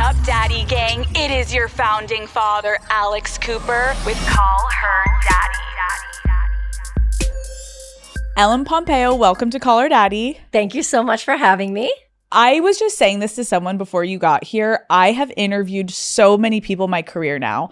up, Daddy Gang? It is your founding father, Alex Cooper, with Call Her Daddy. Ellen Pompeo, welcome to Call Her Daddy. Thank you so much for having me. I was just saying this to someone before you got here. I have interviewed so many people in my career now.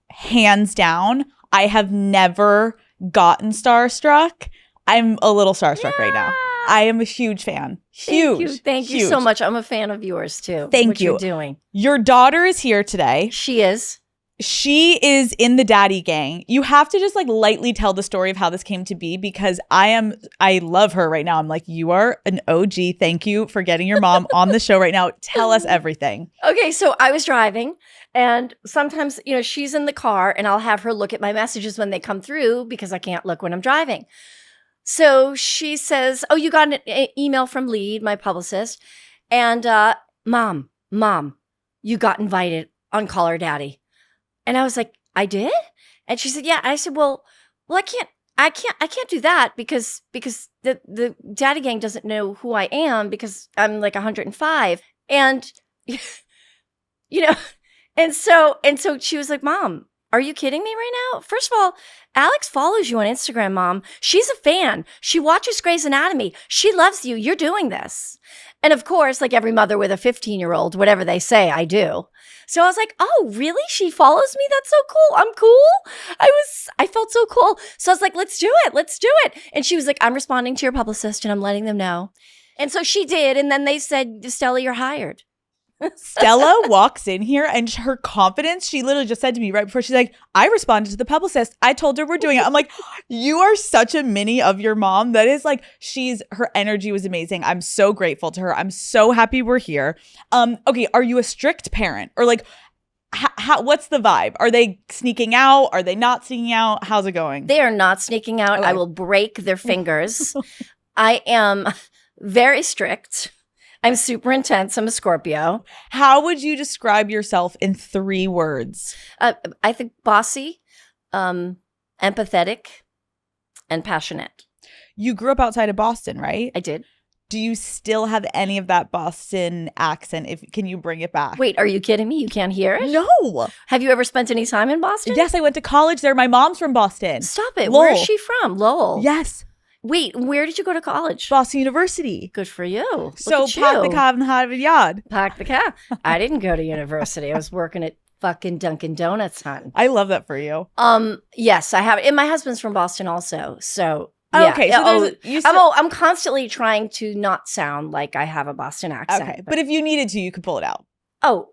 Hands down, I have never gotten starstruck. I'm a little starstruck right now. I am a huge fan. Huge. Thank you so much. I'm a fan of yours too. Thank you. What you're doing. Your daughter is here today. She is. She is in the Daddy Gang. You have to just like lightly tell the story of how this came to be, because I love her right now. I'm like, you are an OG. Thank you for getting your mom on the show right now. Tell us everything. Okay, so I was driving, and sometimes, she's in the car and I'll have her look at my messages when they come through because I can't look when I'm driving. So she says, oh, you got an email from Lead, my publicist, and Mom, you got invited on Call Her Daddy. And I was like, I did? And she said, yeah. And I said, well, I can't do that because the Daddy Gang doesn't know who I am because I'm like 105. And, and so she was like, Mom, are you kidding me right now? First of all, Alex follows you on Instagram, Mom. She's a fan. She watches Grey's Anatomy. She loves you. You're doing this. And of course, like every mother with a 15-year-old, whatever they say, I do. So I was like, oh, really? She follows me? That's so cool. I'm cool. I felt so cool. So I was like, let's do it. And she was like, I'm responding to your publicist and I'm letting them know. And so she did. And then they said, Stella, you're hired. Stella walks in here and her confidence, she literally just said to me right before, she's like, I responded to the publicist. I told her we're doing it. I'm like, you are such a mini of your mom. That is like, her energy was amazing. I'm so grateful to her. I'm so happy we're here. Okay, are you a strict parent, or like, what's the vibe? Are they sneaking out? Are they not sneaking out? How's it going? They are not sneaking out. Okay. I will break their fingers. I am very strict. I'm super intense. I'm a Scorpio. How would you describe yourself in 3 words? I think bossy, empathetic, and passionate. You grew up outside of Boston, right? I did. Do you still have any of that Boston accent? Can you bring it back? Wait, are you kidding me? You can't hear it? No. Have you ever spent any time in Boston? Yes, I went to college there. My mom's from Boston. Stop it. Lowell. Where is she from? Lowell. Yes. Wait, where did you go to college? Boston University. Good for you. So park the car in Harvard Yard. Park the car. I didn't go to university. I was working at fucking Dunkin' Donuts, hon. I love that for you. Yes, I have. And my husband's from Boston also. So yeah. Okay. So I'm constantly trying to not sound like I have a Boston accent. Okay. But if you needed to, you could pull it out. Oh,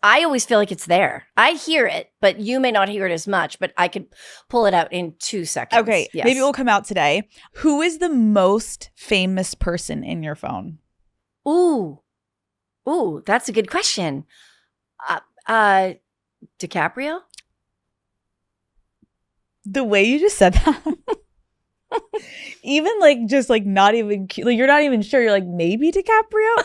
I always feel like it's there. I hear it, but you may not hear it as much, but I could pull it out in 2 seconds. Okay. Yes. Maybe it will come out today. Who is the most famous person in your phone? Ooh, that's a good question. DiCaprio? The way you just said that. Even like just like not even like you're not even sure. You're like, maybe DiCaprio?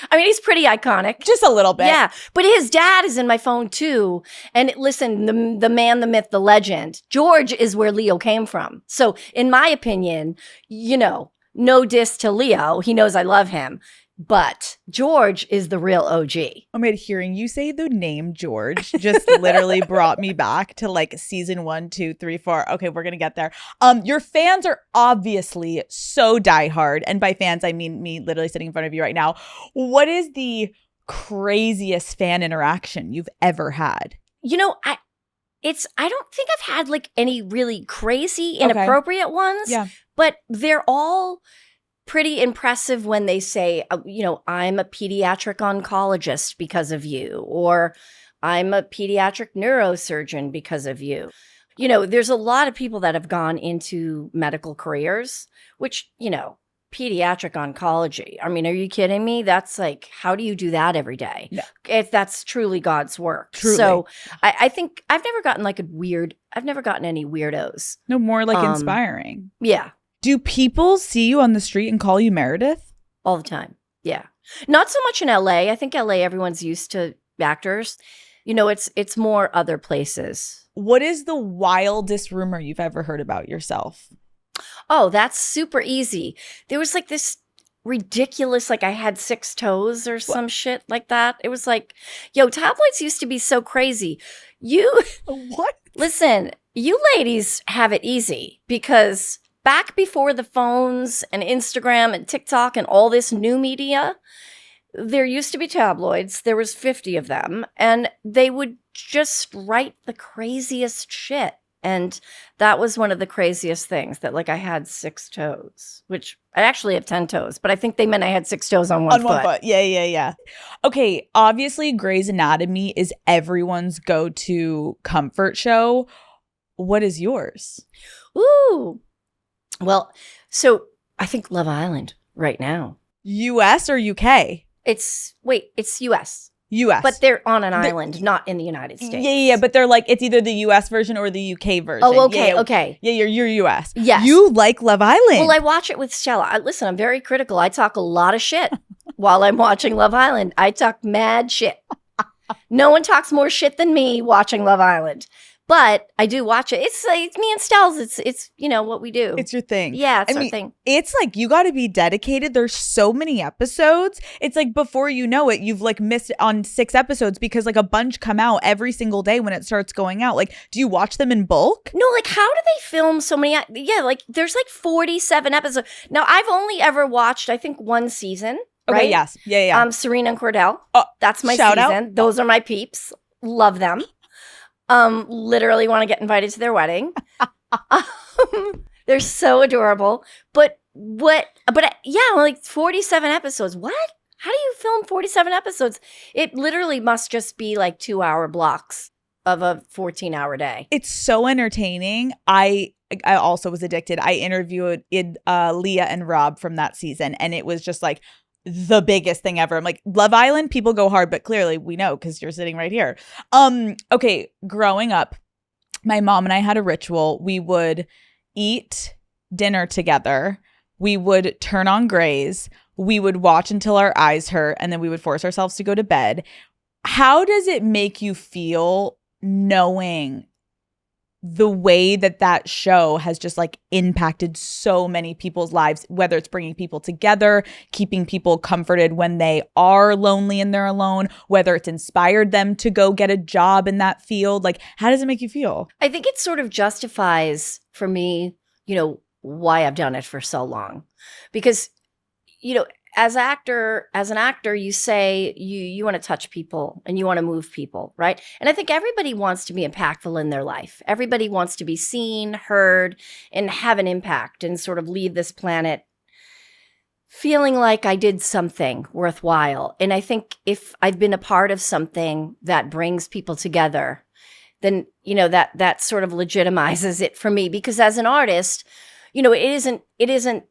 I mean, he's pretty iconic. Just a little bit. Yeah. But his dad is in my phone too. And listen, the man, the myth, the legend, George is where Leo came from. So in my opinion, no diss to Leo. He knows I love him. But George is the real OG. Oh my God, hearing you say the name George just literally brought me back to like season 1, 2, 3, 4. Okay, we're gonna get there. Your fans are obviously so diehard, and by fans I mean me literally sitting in front of you right now. What is the craziest fan interaction you've ever had? I don't think I've had like any really crazy, inappropriate ones. Yeah, but they're all pretty impressive when they say, I'm a pediatric oncologist because of you, or I'm a pediatric neurosurgeon because of you. There's a lot of people that have gone into medical careers, which, pediatric oncology. I mean, are you kidding me? That's like, how do you do that every day? No. If that's truly God's work. Truly. So I think I've never gotten any weirdos. No, more like inspiring. Yeah. Do people see you on the street and call you Meredith? All the time. Yeah. Not so much in LA. I think LA, everyone's used to actors. It's more other places. What is the wildest rumor you've ever heard about yourself? Oh, that's super easy. There was like this ridiculous, like I had 6 toes or some shit like that. It was like, yo, tabloids used to be so crazy. What? Listen, you ladies have it easy because back before the phones and Instagram and TikTok and all this new media, there used to be tabloids. There was 50 of them, and they would just write the craziest shit. And that was one of the craziest things, that like I had 6 toes, which I actually have 10 toes, but I think they meant I had 6 toes on one foot. Yeah. Okay, obviously Grey's Anatomy is everyone's go-to comfort show. What is yours? Ooh. Well, so I think Love Island right now. US or UK? It's US. US. But they're on an island, not in the United States. Yeah, but they're like, it's either the US version or the UK version. Oh, okay, okay. Yeah, you're US. Yes. You like Love Island. Well, I watch it with Stella. Listen, I'm very critical. I talk a lot of shit while I'm watching Love Island. I talk mad shit. No one talks more shit than me watching Love Island. But I do watch it. It's like me and Stell's. It's what we do. It's your thing. Yeah, it's our thing. It's like you got to be dedicated. There's so many episodes. It's like before you know it, you've like missed on 6 episodes because like a bunch come out every single day when it starts going out. Like, do you watch them in bulk? No, like how do they film so many? Yeah, like there's like 47 episodes. Now I've only ever watched, I think, 1 season. Okay, right? yes. Yeah. Serena and Cordell. Oh, that's my shout season. out. Those are my peeps. Love them. Literally want to get invited to their wedding. They're so adorable. But yeah, like 47 episodes. What? How do you film 47 episodes? It literally must just be like 2-hour blocks of a 14-hour day. It's so entertaining. I also was addicted. I interviewed Leah and Rob from that season, and it was just like the biggest thing ever. I'm like, Love Island, people go hard, but clearly we know because you're sitting right here. Okay, growing up, my mom and I had a ritual. We would eat dinner together. We would turn on Grey's. We would watch until our eyes hurt, and then we would force ourselves to go to bed. How does it make you feel knowing the way that show has just like impacted so many people's lives, whether it's bringing people together, keeping people comforted when they are lonely and they're alone, whether it's inspired them to go get a job in that field? Like, how does it make you feel? I think it sort of justifies for me, why I've done it for so long. Because, as an actor, you say you want to touch people and you want to move people, right? And I think everybody wants to be impactful in their life. Everybody wants to be seen, heard, and have an impact and sort of leave this planet feeling like I did something worthwhile. And I think if I've been a part of something that brings people together, then, that sort of legitimizes it for me. Because as an artist, it isn't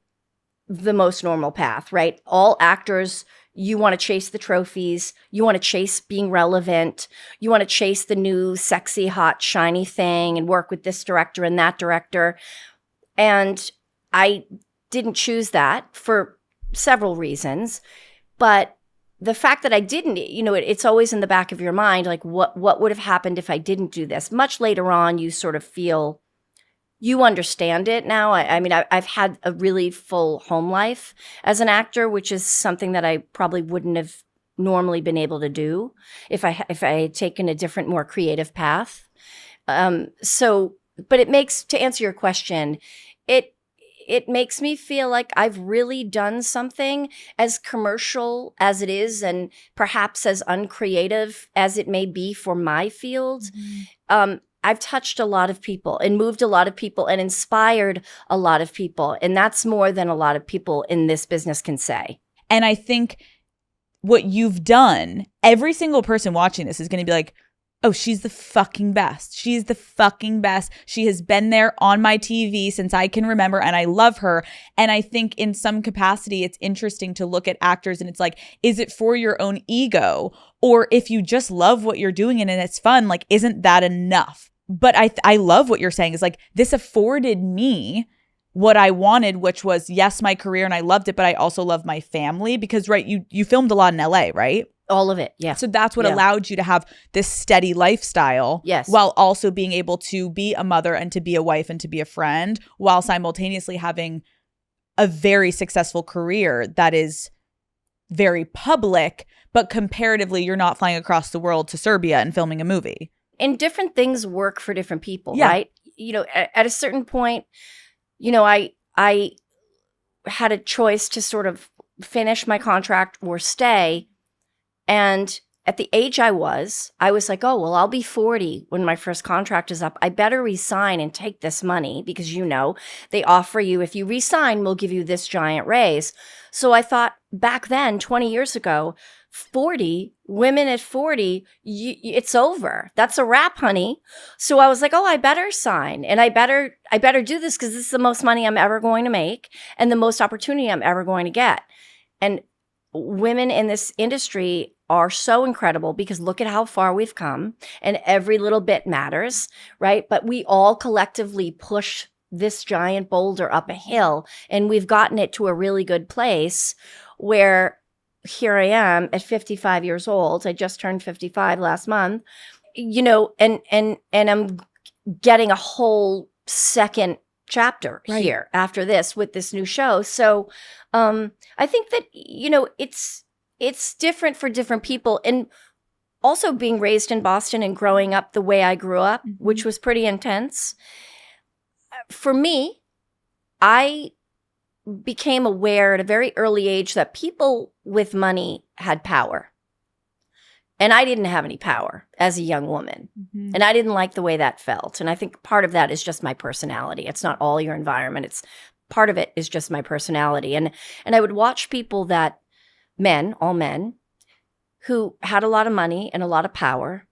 the most normal path, right? All actors, you want to chase the trophies. You want to chase being relevant. You want to chase the new sexy, hot, shiny thing and work with this director and that director. And I didn't choose that for several reasons. But the fact that I didn't, it's always in the back of your mind, like what would have happened if I didn't do this? Much later on, you sort of feel you understand it now. I mean, I've had a really full home life as an actor, which is something that I probably wouldn't have normally been able to do if I had taken a different, more creative path. But it makes, to answer your question, it makes me feel like I've really done something, as commercial as it is and perhaps as uncreative as it may be for my field. Mm-hmm. I've touched a lot of people and moved a lot of people and inspired a lot of people. And that's more than a lot of people in this business can say. And I think what you've done, every single person watching this is going to be like, oh, she's the fucking best. She's the fucking best. She has been there on my TV since I can remember, and I love her. And I think in some capacity, it's interesting to look at actors and it's like, is it for your own ego? Or if you just love what you're doing and it's fun, like, isn't that enough? But I love what you're saying is like, this afforded me what I wanted, which was, yes, my career, and I loved it, but I also love my family because, right, you filmed a lot in LA, right? All of it, yeah. So that's what allowed you to have this steady lifestyle, yes, while also being able to be a mother and to be a wife and to be a friend, while simultaneously having a very successful career that is very public, but comparatively, you're not flying across the world to Serbia and filming a movie. And different things work for different people, Yeah. right? At a certain point, I had a choice to sort of finish my contract or stay. And at the age I was like, oh, well, I'll be 40 when my first contract is up. I better resign and take this money because, they offer you, if you resign, we'll give you this giant raise. So I thought back then, 20 years ago, 40, women at 40, it's over. That's a wrap, honey. So I was like, oh, I better sign and I better do this because this is the most money I'm ever going to make and the most opportunity I'm ever going to get. And women in this industry are so incredible because look at how far we've come and every little bit matters, right? But we all collectively push this giant boulder up a hill and we've gotten it to a really good place where here I am at 55 years old. I just turned 55 last month, and I'm getting a whole second chapter here after this with this new show. So I think that, it's different for different people. And also being raised in Boston and growing up the way I grew up, which was pretty intense. For me, I became aware at a very early age that people with money had power. And I didn't have any power as a young woman. Mm-hmm. And I didn't like the way that felt. And I think part of that is just my personality. It's not all your environment. It's part of it is just my personality. And I would watch people that all men, who had a lot of money and a lot of power.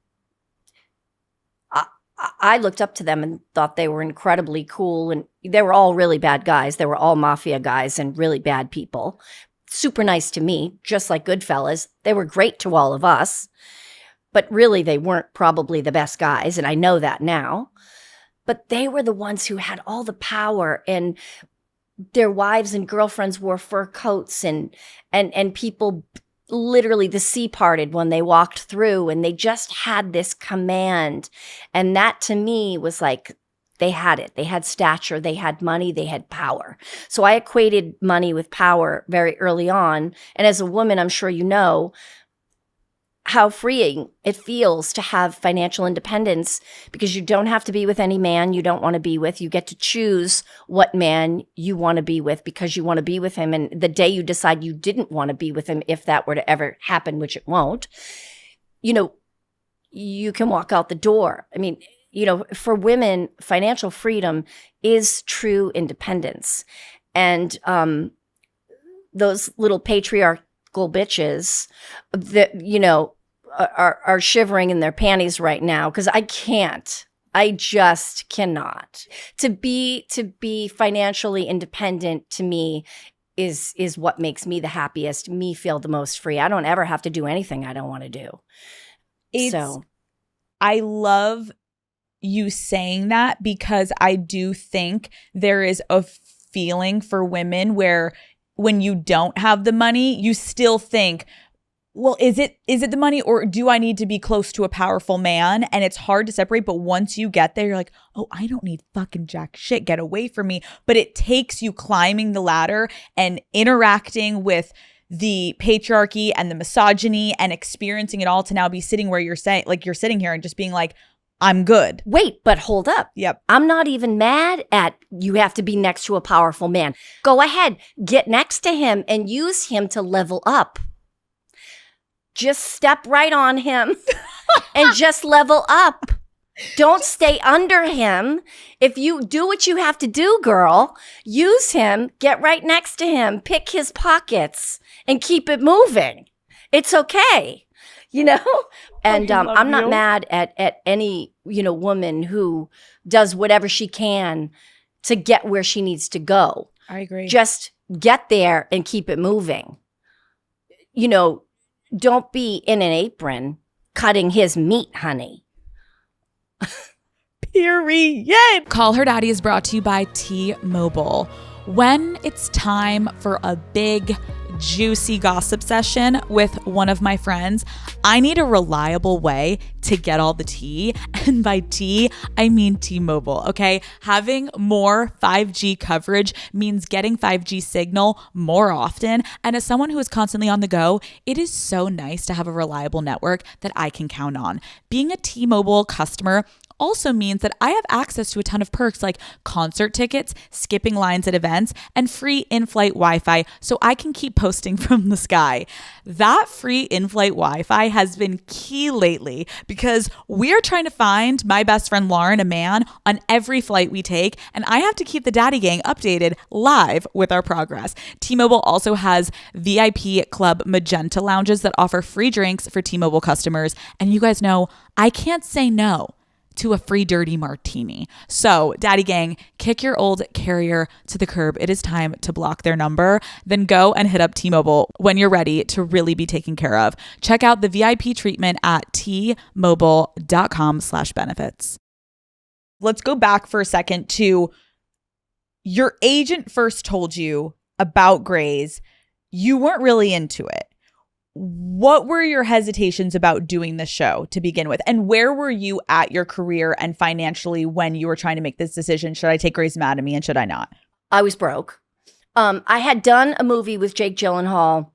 I looked up to them and thought they were incredibly cool. And they were all really bad guys. They were all mafia guys and really bad people. Super nice to me, just like Goodfellas. They were great to all of us. But really, they weren't probably the best guys. And I know that now. But they were the ones who had all the power, and their wives and girlfriends wore fur coats, and people, literally the sea parted when they walked through, and they just had this command. And that to me was like, they had it. They had stature, they had money, they had power. So I equated money with power very early on. And as a woman, I'm sure you know how freeing it feels to have financial independence, because you don't have to be with any man you don't want to be with. You get to choose what man you want to be with because you want to be with him. And the day you decide you didn't want to be with him, if that were to ever happen, which it won't, you can walk out the door. I mean, for women, financial freedom is true independence. And those little patriarchal bitches that, are shivering in their panties right now because I just cannot. To be financially independent to me is what makes me the happiest, me feel the most free. I don't ever have to do anything I don't want to do. I love you saying that, because I do think there is a feeling for women where when you don't have the money, you still think, well, is it the money, or do I need to be close to a powerful man? And it's hard to separate. But once you get there, you're like, oh, I don't need fucking jack shit. Get away from me. But it takes you climbing the ladder and interacting with the patriarchy and the misogyny and experiencing it all to now be sitting where you're saying, like, you're sitting here and just being like, I'm good. Wait, but hold up. Yep. I'm not even mad at you have to be next to a powerful man. Go ahead, get next to him and use him to level up. Just step right on him and just level up. Don't stay under him. If you do what you have to do, girl, use him, get right next to him, pick his pockets and keep it moving. It's okay. And I'm not mad at any, woman who does whatever she can to get where she needs to go. I agree. Just get there and keep it moving. Don't be in an apron cutting his meat, honey. Period. Call Her Daddy is brought to you by T-Mobile. When it's time for a big juicy gossip session with one of my friends, I need a reliable way to get all the tea. And by tea, I mean T-Mobile, okay? Having more 5G coverage means getting 5G signal more often. And as someone who is constantly on the go, it is so nice to have a reliable network that I can count on. Being a T-Mobile customer also means that I have access to a ton of perks like concert tickets, skipping lines at events, and free in-flight Wi-Fi so I can keep posting from the sky. That free in-flight Wi-Fi has been key lately because we're trying to find my best friend Lauren a man on every flight we take, and I have to keep the Daddy Gang updated live with our progress. T-Mobile also has VIP Club Magenta lounges that offer free drinks for T-Mobile customers, and you guys know I can't say no to a free dirty martini. So, Daddy Gang, kick your old carrier to the curb. It is time to block their number. Then go and hit up T-Mobile when you're ready to really be taken care of. Check out the VIP treatment at tmobile.com/benefits. Let's go back for a second to your agent first told you about Grey's. You weren't really into it. What were your hesitations about doing the show to begin with? And where were you at your career and financially when you were trying to make this decision? Should I take Grey's Anatomy and should I not? I was broke. I had done a movie with Jake Gyllenhaal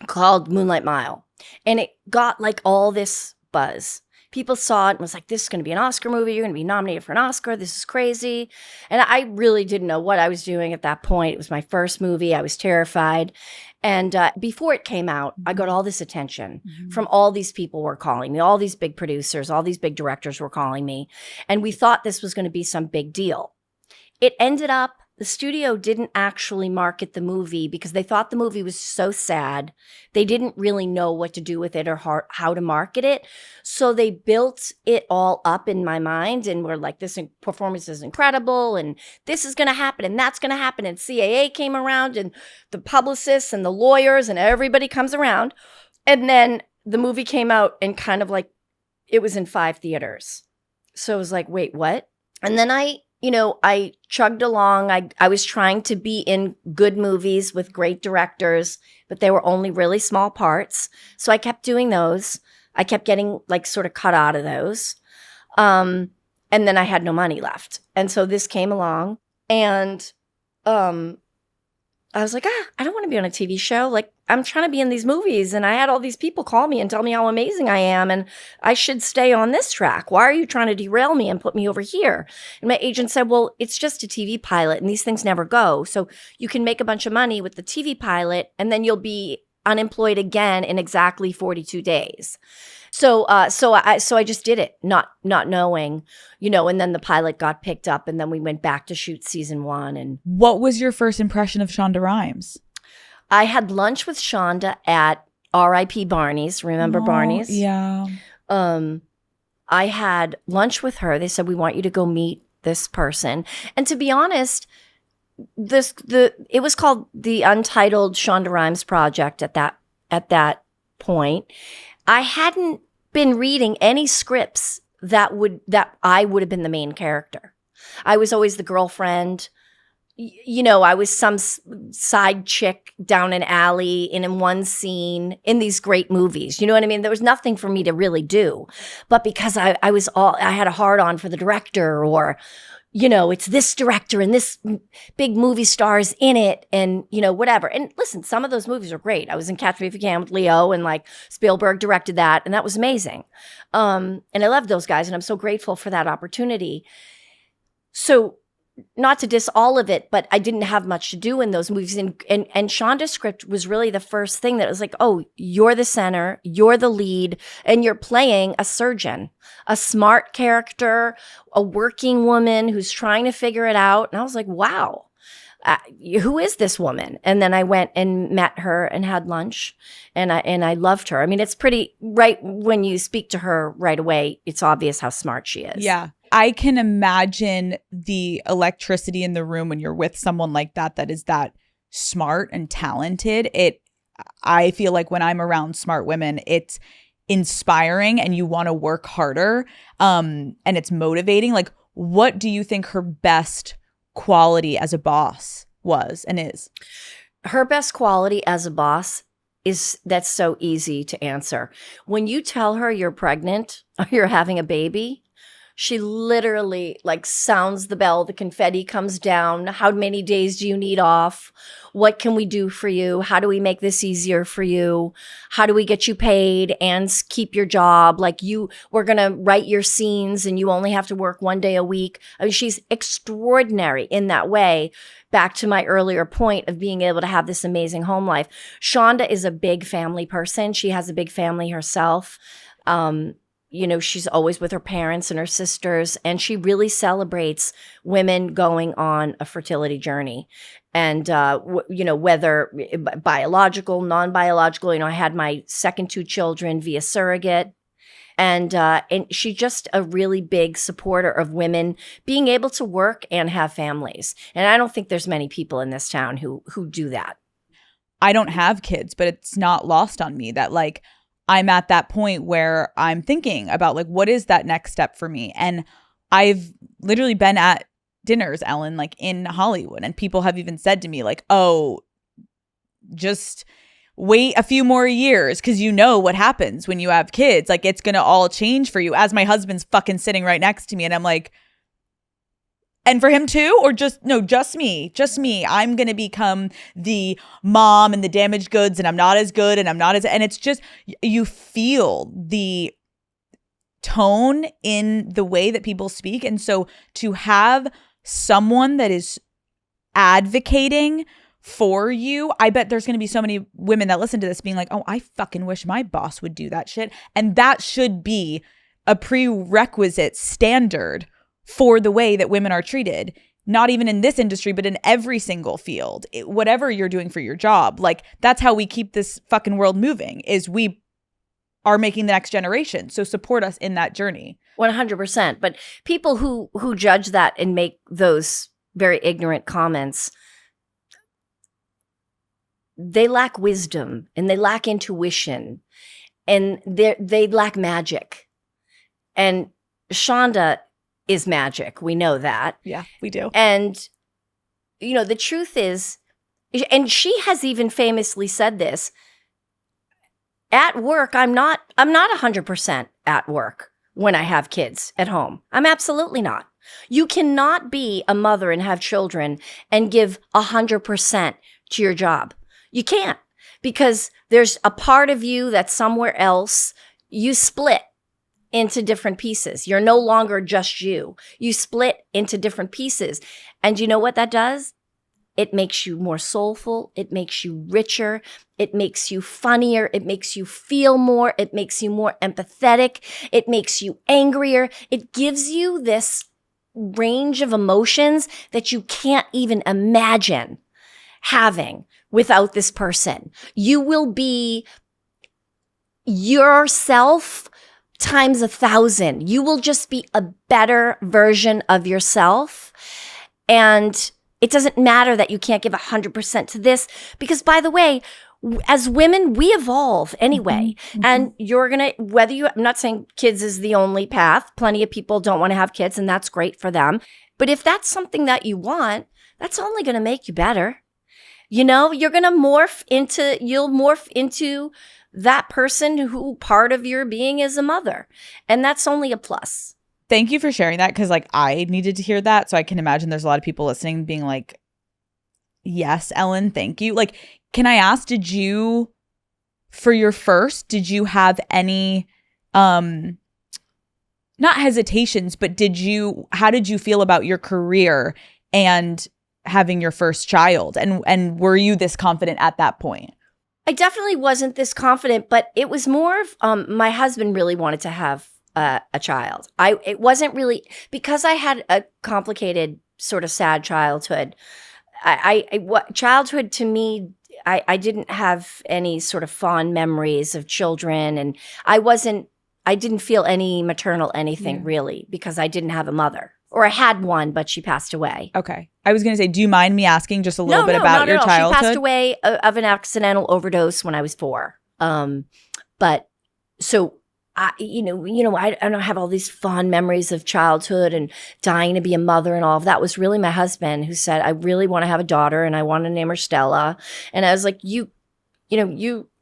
called Moonlight Mile, and it got like all this buzz. People saw it and was like, this is going to be an Oscar movie. You're going to be nominated for an Oscar. This is crazy. And I really didn't know what I was doing at that point. It was my first movie. I was terrified. And before it came out, I got all this attention from all these people were calling me, all these big producers, all these big directors were calling me. And we thought this was going to be some big deal. It ended up, the studio didn't actually market the movie because they thought the movie was so sad. They didn't really know what to do with it or how to market it. So they built it all up in my mind and were like, this performance is incredible and this is going to happen and that's going to happen. And CAA came around and the publicists and the lawyers and everybody comes around. And then the movie came out and kind of like, it was in 5 theaters. So it was like, wait, what? And then I chugged along. I was trying to be in good movies with great directors, but they were only really small parts. So I kept doing those. I kept getting like sort of cut out of those. And then I had no money left. And so this came along and I was like, I don't want to be on a TV show. Like, I'm trying to be in these movies. And I had all these people call me and tell me how amazing I am. And I should stay on this track. Why are you trying to derail me and put me over here? And my agent said, well, it's just a TV pilot and these things never go. So you can make a bunch of money with the TV pilot and then you'll be unemployed again in exactly 42 days. So I just did it, not knowing, and then the pilot got picked up and then we went back to shoot season 1. And what was your first impression of Shonda Rhimes? I had lunch with Shonda at R.I.P. Barney's. Remember Barney's? Yeah. I had lunch with her. They said, we want you to go meet this person. And to be honest, it was called the Untitled Shonda Rhimes Project at that point. I hadn't been reading any scripts that I would have been the main character. I was always the girlfriend. I was some side chick down an alley in one scene in these great movies. You know what I mean? There was nothing for me to really do. But because I had a hard on for the director or, it's this director and this big movie stars in it and, whatever. And listen, some of those movies are great. I was in Catch Me If You Can with Leo and like Spielberg directed that. And that was amazing. And I loved those guys and I'm so grateful for that opportunity. So not to diss all of it, but I didn't have much to do in those movies. And Shonda's script was really the first thing that was like, oh, you're the center, you're the lead, and you're playing a surgeon, a smart character, a working woman who's trying to figure it out. And I was like, wow, who is this woman? And then I went and met her and had lunch and I loved her. I mean, it's pretty right when you speak to her right away, it's obvious how smart she is. Yeah. I can imagine the electricity in the room when you're with someone like that is that smart and talented. I feel like when I'm around smart women, it's inspiring and you want to work harder and it's motivating. Like, what do you think her best quality as a boss was and is? Her best quality as a boss is that's so easy to answer. When you tell her you're pregnant or you're having a baby, she literally like sounds the bell, the confetti comes down. How many days do you need off? What can we do for you? How do we make this easier for you? How do we get you paid and keep your job? Like we're going to write your scenes and you only have to work 1 day a week. I mean, she's extraordinary in that way. Back to my earlier point of being able to have this amazing home life. Shonda is a big family person. She has a big family herself. She's always with her parents and her sisters, and she really celebrates women going on a fertility journey. And, whether biological, non-biological, I had my second 2 children via surrogate. And she's just a really big supporter of women being able to work and have families. And I don't think there's many people in this town who do that. I don't have kids, but it's not lost on me that like I'm at that point where I'm thinking about like, what is that next step for me? And I've literally been at dinners, Ellen, like in Hollywood, and people have even said to me like, oh, just wait a few more years because you know what happens when you have kids. Like it's going to all change for you, as my husband's fucking sitting right next to me. And I'm like, and for him too? Or just me. I'm going to become the mom and the damaged goods, and I'm not as good and it's just, you feel the tone in the way that people speak. And so to have someone that is advocating for you, I bet there's going to be so many women that listen to this being like, oh, I fucking wish my boss would do that shit. And that should be a prerequisite standard for the way that women are treated, not even in this industry, but in every single field, whatever you're doing for your job. Like that's how we keep this fucking world moving, is we are making the next generation. So support us in that journey. 100%. But people who judge that and make those very ignorant comments, they lack wisdom and they lack intuition and they lack magic. And Shonda is magic. We know that. Yeah, we do. And, the truth is, and she has even famously said this, at work, I'm not 100% at work when I have kids at home. I'm absolutely not. You cannot be a mother and have children and give 100% to your job. You can't, because there's a part of you that's somewhere else. You split into different pieces. You're no longer just you. You split into different pieces. And you know what that does? It makes you more soulful. It makes you richer. It makes you funnier. It makes you feel more. It makes you more empathetic. It makes you angrier. It gives you this range of emotions that you can't even imagine having without this person. You will be yourself times 1,000. You will just be a better version of yourself. And it doesn't matter that you can't give 100% to this, because by the way, as women, we evolve anyway. Mm-hmm. And you're going to, I'm not saying kids is the only path. Plenty of people don't want to have kids, and that's great for them. But if that's something that you want, that's only going to make you better. You're going to morph into that person who part of your being is a mother. And that's only a plus. Thank you for sharing that, because like I needed to hear that. So I can imagine there's a lot of people listening being like, yes, Ellen, thank you. Like, can I ask, did you have any, not hesitations, but how did you feel about your career and having your first child? And were you this confident at that point? I definitely wasn't this confident, but it was more of my husband really wanted to have a child. It wasn't really because I had a complicated sort of sad childhood. Childhood to me, I didn't have any sort of fond memories of children, and I didn't feel any maternal anything really, because I didn't have a mother. Or I had one, but she passed away. Okay. I was going to say, do you mind me asking just a little bit about your childhood? She passed away of an accidental overdose when I was 4. But so I don't have all these fond memories of childhood and dying to be a mother and all of that. Was really my husband who said, I really want to have a daughter and I want to name her Stella. And I was like,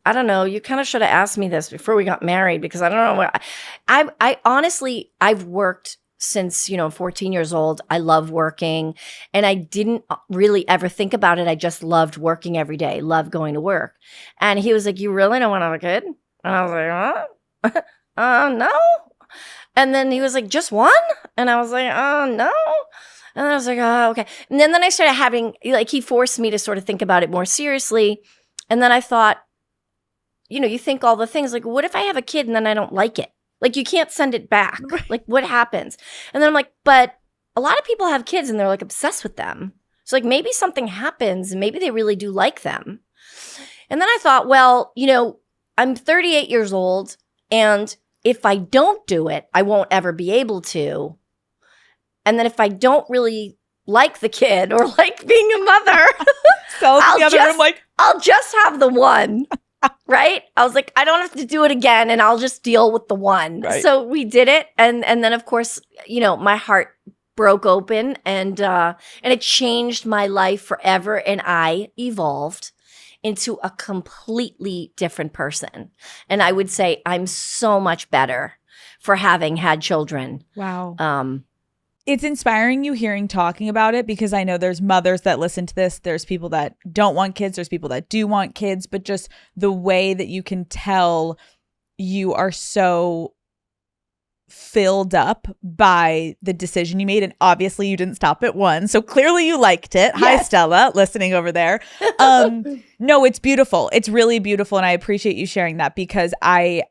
I don't know, you kind of should have asked me this before we got married, because I don't know what I honestly, I've worked since, 14 years old. I love working, and I didn't really ever think about it. I just loved working every day, loved going to work. And he was like, you really don't want to have a kid? And I was like, huh? No. And then he was like, just one? And I was like, no. And I was like, oh, okay. And then I started having, he forced me to sort of think about it more seriously. And then I thought, you think all the things, like, what if I have a kid and then I don't like it? Like, you can't send it back. Like, what happens? And then I'm like, but a lot of people have kids and they're like obsessed with them. So like, maybe something happens and maybe they really do like them. And then I thought, well, I'm 38 years old, and if I don't do it, I won't ever be able to. And then if I don't really like the kid or like being a mother, I'll just have the one. Right? I was like, I don't have to do it again, and I'll just deal with the one. Right. So we did it. And then of course, my heart broke open, and it changed my life forever. And I evolved into a completely different person. And I would say I'm so much better for having had children. Wow. It's inspiring you talking about it, because I know there's mothers that listen to this. There's people that don't want kids. There's people that do want kids. But just the way that you can tell you are so filled up by the decision you made. And obviously you didn't stop at one. So clearly you liked it. Yes. Hi, Stella, listening over there. No, it's beautiful. It's really beautiful. And I appreciate you sharing that, because I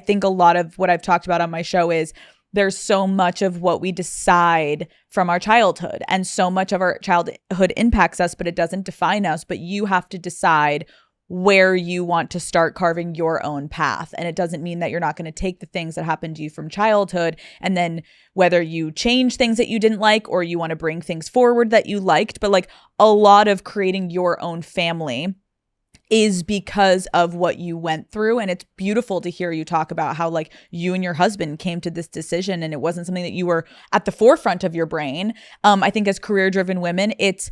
think a lot of what I've talked about on my show is there's so much of what we decide from our childhood, and so much of our childhood impacts us, but it doesn't define us. But you have to decide where you want to start carving your own path. And it doesn't mean that you're not going to take the things that happened to you from childhood, and then whether you change things that you didn't like or you want to bring things forward that you liked. But like, a lot of creating your own family is because of what you went through. And it's beautiful to hear you talk about how like you and your husband came to this decision, and it wasn't something that you were at the forefront of your brain. I think as career-driven women, it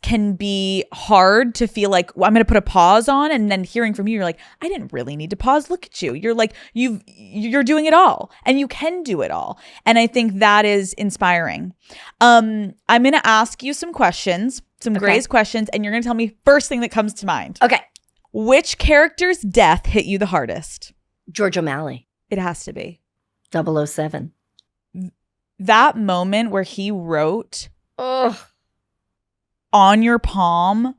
can be hard to feel like, well, I'm going to put a pause on, and then hearing from you, you're like, I didn't really need to pause. Look at you. You're like, you're doing it all, and you can do it all. And I think that is inspiring. I'm going to ask you some questions, Grey's questions, and you're going to tell me first thing that comes to mind. Okay. Which character's death hit you the hardest? George O'Malley. It has to be. 007. That moment where he wrote, ugh, on your palm.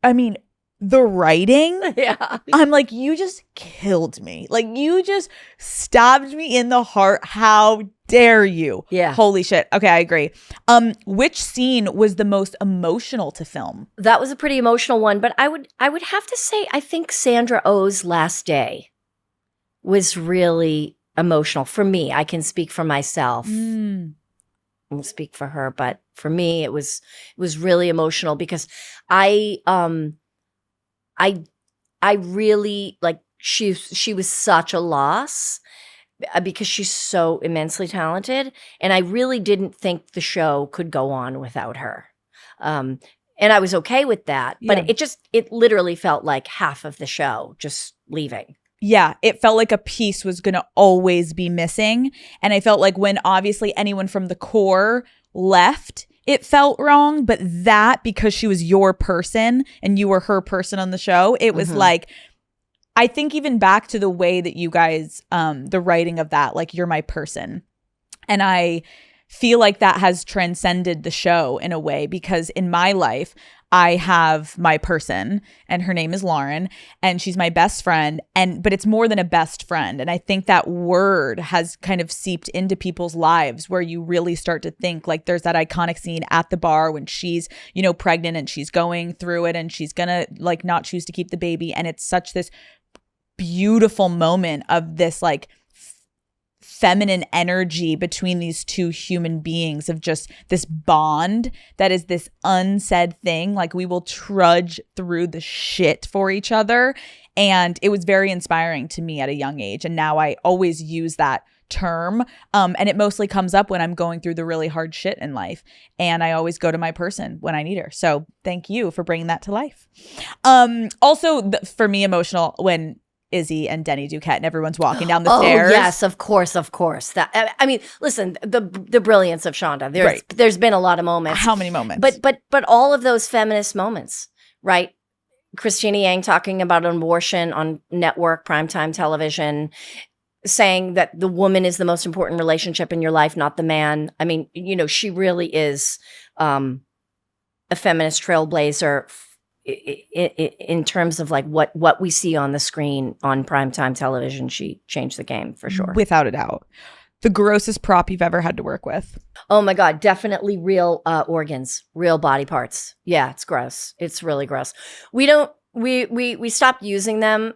I mean, the writing. Yeah. I'm like, you just killed me. Like, you just stabbed me in the heart. How dare you? Yeah. Holy shit. Okay, I agree. Which scene was the most emotional to film? That was a pretty emotional one, but I would have to say, I think Sandra Oh's last day was really emotional for me. I can speak for myself. I won't speak for her, but for me, it was really emotional, because I really, like, she was such a loss, because she's so immensely talented, and I really didn't think the show could go on without her. And I was okay with that, but it literally felt like half of the show just leaving. Yeah, it felt like a piece was going to always be missing. And I felt like when obviously anyone from the core left, it felt wrong. But that, because she was your person and you were her person on the show, it was like, I think even back to the way that you guys, the writing of that, like, you're my person. And I feel like that has transcended the show in a way, because in my life, I have my person, and her name is Lauren, and she's my best friend. But it's more than a best friend. And I think that word has kind of seeped into people's lives, where you really start to think, like, there's that iconic scene at the bar when she's, pregnant and she's going through it, and she's gonna like not choose to keep the baby. And it's such this beautiful moment of this like feminine energy between these two human beings of just this bond that is this unsaid thing. Like we will trudge through the shit for each other. And it was very inspiring to me at a young age. And now I always use that term. And it mostly comes up when I'm going through the really hard shit in life. And I always go to my person when I need her. So thank you for bringing that to life. Also, for me, emotional when Izzy and Denny Duquette and everyone's walking down the stairs. Oh, yes, of course. That I mean, listen, the brilliance of Shonda. There's been a lot of moments. How many moments? But all of those feminist moments, right? Christina Yang talking about abortion on network primetime television, saying that the woman is the most important relationship in your life, not the man. I mean, she really is a feminist trailblazer in terms of like what we see on the screen on primetime television. She changed the game for sure. Without a doubt. The grossest prop you've ever had to work with? Oh my God, definitely real organs, real body parts. Yeah, it's gross. It's really gross. We stopped using them,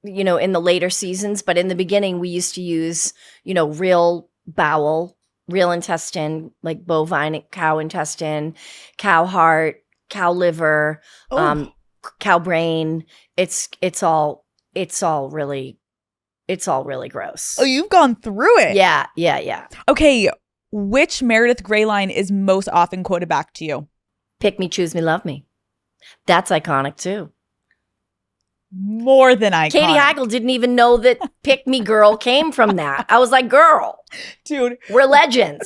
in the later seasons, but in the beginning we used to use, real bowel, real intestine, like bovine cow intestine, cow heart, cow liver, cow brain. It's all really gross. Oh, you've gone through it. Yeah. Okay, which Meredith Grey line is most often quoted back to you? Pick me, choose me, love me. That's iconic too. More than iconic. Katie Heigl didn't even know that Pick Me Girl came from that. I was like, girl. Dude. We're legends.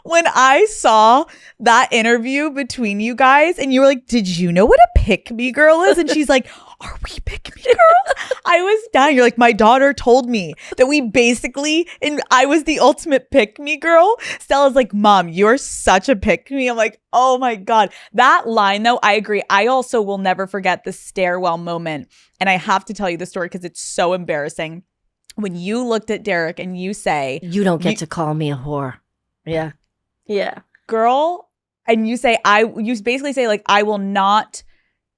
When I saw that interview between you guys and you were like, did you know what a pick me girl is? And she's like, are we pick me girls? I was dying. You're like, my daughter told me that we basically, and I was the ultimate pick me girl. Stella's like, Mom, you're such a pick me. I'm like, oh my God. That line though, I agree. I also will never forget the stairwell moment. And I have to tell you the story because it's so embarrassing. When you looked at Derek and you say, you don't get to call me a whore. Yeah. Girl. And you basically say like, I will not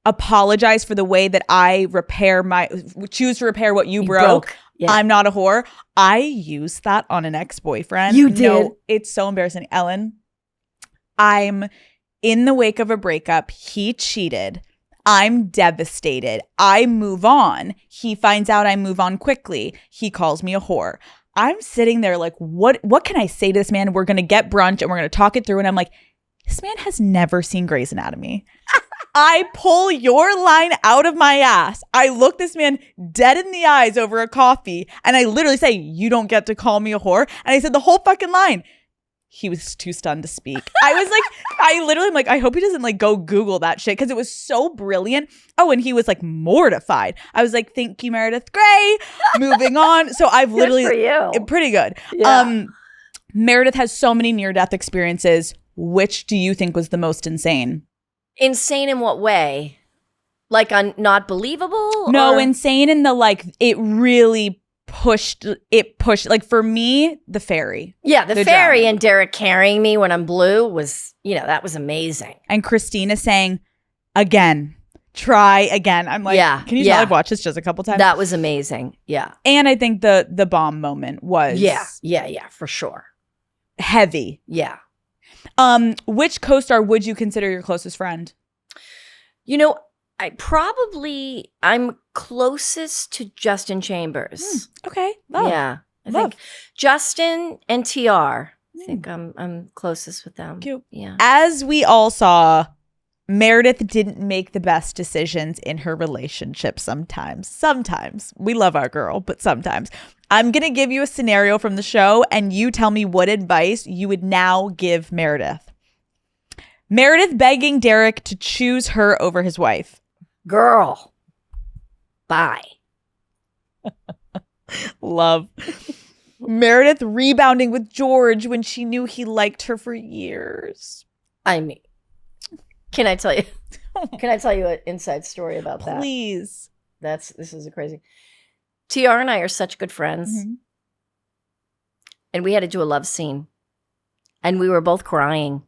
apologize for the way that I choose to repair what you broke. Yeah. I'm not a whore. I used that on an ex-boyfriend. You did? No, it's so embarrassing. Ellen, I'm in the wake of a breakup. He cheated. I'm devastated. I move on. He finds out I move on quickly. He calls me a whore. I'm sitting there like, what can I say to this man? We're going to get brunch and we're going to talk it through. And I'm like, this man has never seen Grey's Anatomy. I pull your line out of my ass. I look this man dead in the eyes over a coffee. And I literally say, you don't get to call me a whore. And I said the whole fucking line. He was too stunned to speak. I was like, I'm like, I hope he doesn't like go Google that shit because it was so brilliant. Oh, and he was like mortified. I was like, thank you, Meredith Grey. Moving on. So I've literally, good for you. Pretty good. Yeah. Meredith has so many near-death experiences. Which do you think was the most insane? Insane in what way? Like not believable? No, or? Insane in the like, it really pushed like for me the ferry. Yeah, the ferry and Derek carrying me when I'm blue was, that was amazing. And Christina saying again, try again. I'm like, can you tell I've watched this just a couple times? That was amazing. Yeah. And I think the bomb moment was yeah, for sure. Heavy. Yeah. Which co-star would you consider your closest friend? I'm closest to Justin Chambers. Okay. Love. Yeah. I think Justin and TR. I think I'm closest with them. Cute. Yeah. As we all saw, Meredith didn't make the best decisions in her relationship sometimes. Sometimes. We love our girl, but sometimes. I'm going to give you a scenario from the show and you tell me what advice you would now give Meredith. Meredith begging Derek to choose her over his wife. Girl. Bye. Love. Meredith rebounding with George when she knew he liked her for years. I mean, can I tell you an inside story about that? Please. This is a crazy. TR and I are such good friends. Mm-hmm. And we had to do a love scene. And we were both crying.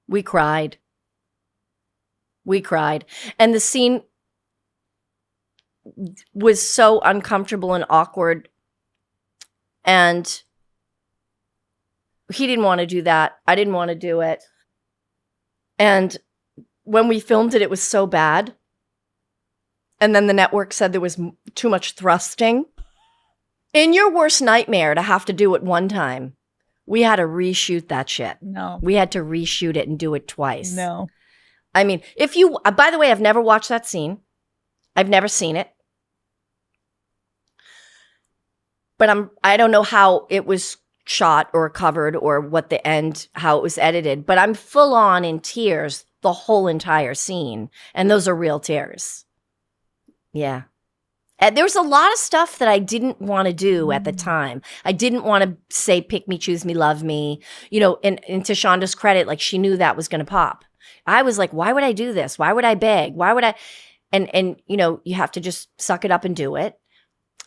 We cried. And the scene was so uncomfortable and awkward And he didn't want to do that. I didn't want to do it. And when we filmed it, it was so bad. And then the network said there was too much thrusting. In your worst nightmare to have to do it one time, we had to reshoot that shit. No. We had to reshoot it and do it twice. No. I mean, if you, by the way, I've never watched that scene. I've never seen it. But I don't know how it was shot or covered or what the end, how it was edited. But I'm full on in tears the whole entire scene. And those are real tears. Yeah. And there was a lot of stuff that I didn't want to do at the time. I didn't want to say, pick me, choose me, love me. You know, and to Shonda's credit, like she knew that was going to pop. I was like, why would I do this? Why would I beg? Why would I? And you know, you have to just suck it up and do it.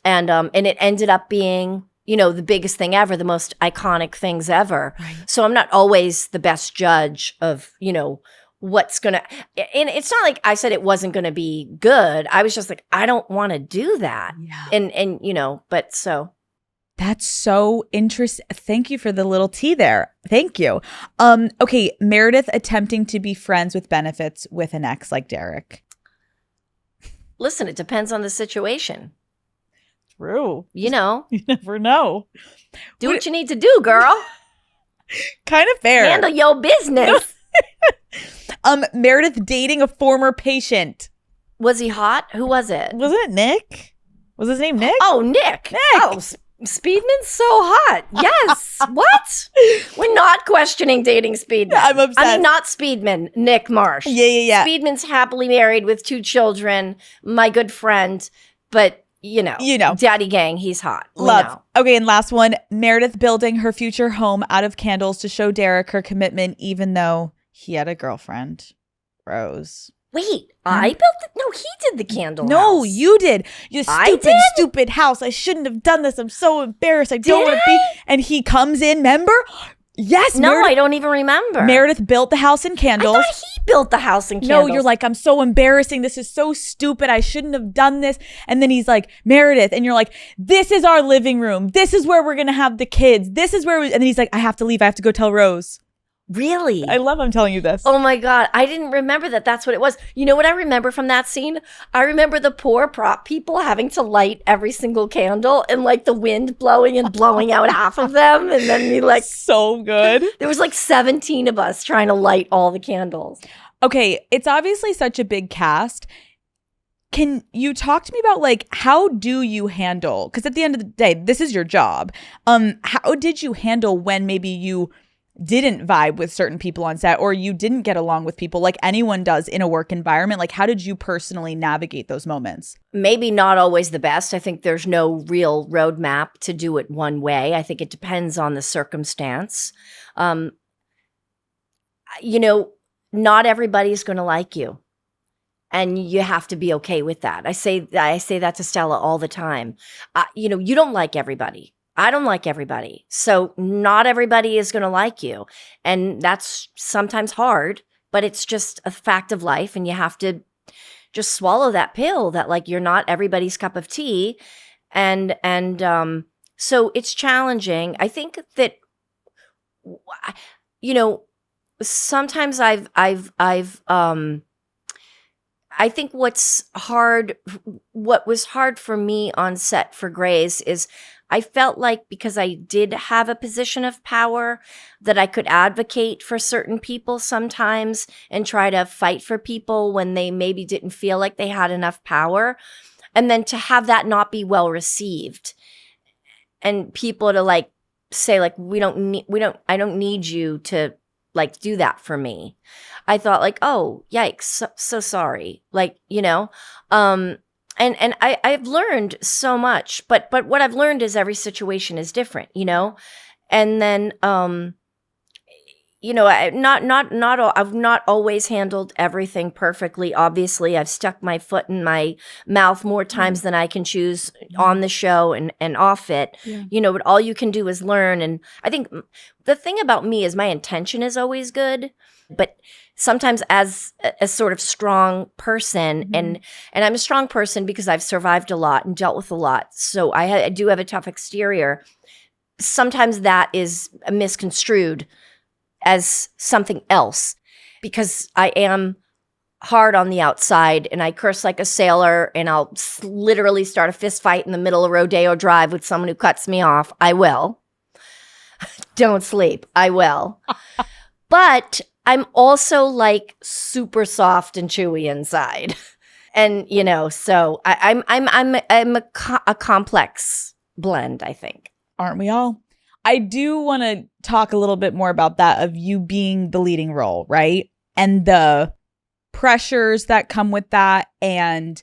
And it ended up being, you know, the biggest thing ever, the most iconic things ever. Right. So I'm not always the best judge of, you know, what's going to, and it's not like I said it wasn't going to be good. I was just like, I don't want to do that. Yeah. And, you know, but so. That's so interesting. Thank you for the little tea there. Thank you. Okay. Meredith attempting to be friends with benefits with an ex like Derek. Listen, it depends on the situation. True. You know. You never know. Do what you need to do, girl. Kind of fair. Handle your business. Meredith dating a former patient. Was he hot? Who was it? Wasn't it Nick? Was his name Nick? Oh, Nick. Oh, Speedman's so hot. Yes. What? We're not questioning dating Speedman. I'm obsessed. I mean, not Speedman, Nick Marsh. Yeah. Speedman's happily married with 2 children, my good friend, but you know, daddy gang, he's hot. Love. Okay, and last one, Meredith building her future home out of candles to show Derek her commitment, even though he had a girlfriend, Rose. Wait, I built it? No, he did the candle No, house. you did. You stupid house. I shouldn't have done this. I'm so embarrassed. I don't want to be. And he comes in, remember? Yes. No, I don't even remember. Meredith built the house in candles. I thought he built the house in candles. No, you're like, I'm so embarrassing. This is so stupid. I shouldn't have done this. And then he's like, Meredith. And you're like, this is our living room. This is where we're going to have the kids. This is where and then he's like, I have to leave. I have to go tell Rose. Really? I love I'm telling you this. Oh my God. I didn't remember that that's what it was. You know what I remember from that scene? I remember the poor prop people having to light every single candle and like the wind blowing and blowing out half of them. And then me like. So good. There was like 17 of us trying to light all the candles. Okay. It's obviously such a big cast. Can you talk to me about like, how do you handle, because at the end of the day, this is your job. How did you handle when maybe you didn't vibe with certain people on set or you didn't get along with people like anyone does in a work environment? Like, how did you personally navigate those moments? Maybe not always the best. I think there's no real roadmap to do it one way. I think it depends on the circumstance. You know, not everybody's going to like you. And you have to be okay with that. I say that to Stella all the time. You know, you don't like everybody. I don't like everybody. So not everybody is going to like you. And that's sometimes hard, but it's just a fact of life. And you have to just swallow that pill that like you're not everybody's cup of tea. And so it's challenging. I think that, you know, sometimes I think what was hard for me on set for Grey's is I felt like because I did have a position of power that I could advocate for certain people sometimes and try to fight for people when they maybe didn't feel like they had enough power. And then to have that not be well received and people to like say like, I don't need you to like do that for me. I thought like, oh, yikes, so sorry. Like, you know, and I've learned so much, but what I've learned is every situation is different, you know? And then, you know, I've not always handled everything perfectly. Obviously, I've stuck my foot in my mouth more times than I can choose on the show and off it, you know, but all you can do is learn. And I think the thing about me is my intention is always good, but sometimes as a sort of strong person, and I'm a strong person because I've survived a lot and dealt with a lot. So I do have a tough exterior, sometimes that is misconstrued as something else because I am hard on the outside and I curse like a sailor and I'll literally start a fist fight in the middle of Rodeo Drive with someone who cuts me off. I will. Don't sleep. I will. But I'm also like super soft and chewy inside. And, so I'm a complex blend, I think. Aren't we all? I do want to talk a little bit more about that of you being the leading role, right? And the pressures that come with that. And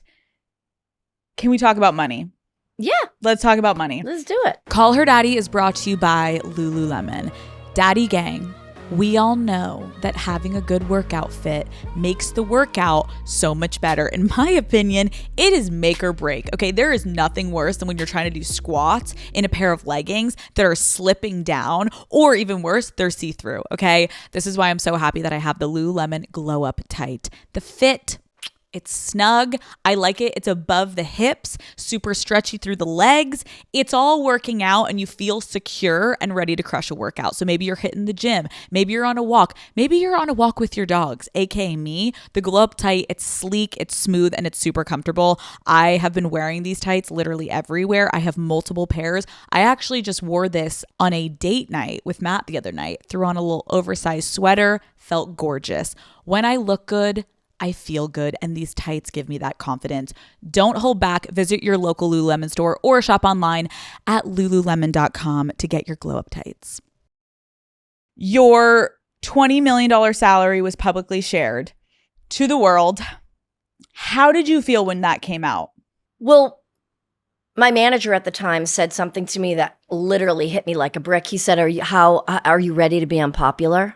can we talk about money? Yeah. Let's talk about money. Let's do it. Call Her Daddy is brought to you by Lululemon. Daddy gang, we all know that having a good workout fit makes the workout so much better. In my opinion, it is make or break. Okay, there is nothing worse than when you're trying to do squats in a pair of leggings that are slipping down, or even worse, they're see-through. Okay, this is why I'm so happy that I have the Lululemon Glow Up Tight. The fit, it's snug. I like it. It's above the hips, super stretchy through the legs. It's all working out and you feel secure and ready to crush a workout. So maybe you're hitting the gym. Maybe you're on a walk. Maybe you're on a walk with your dogs, aka me. The Glow Up Tight, it's sleek, it's smooth, and it's super comfortable. I have been wearing these tights literally everywhere. I have multiple pairs. I actually just wore this on a date night with Matt the other night. Threw on a little oversized sweater, felt gorgeous. When I look good, I feel good, and these tights give me that confidence. Don't hold back. Visit your local Lululemon store or shop online at lululemon.com to get your Glow Up Tights. Your $20 million salary was publicly shared to the world. How did you feel when that came out? Well, my manager at the time said something to me that literally hit me like a brick. He said, are you ready to be unpopular?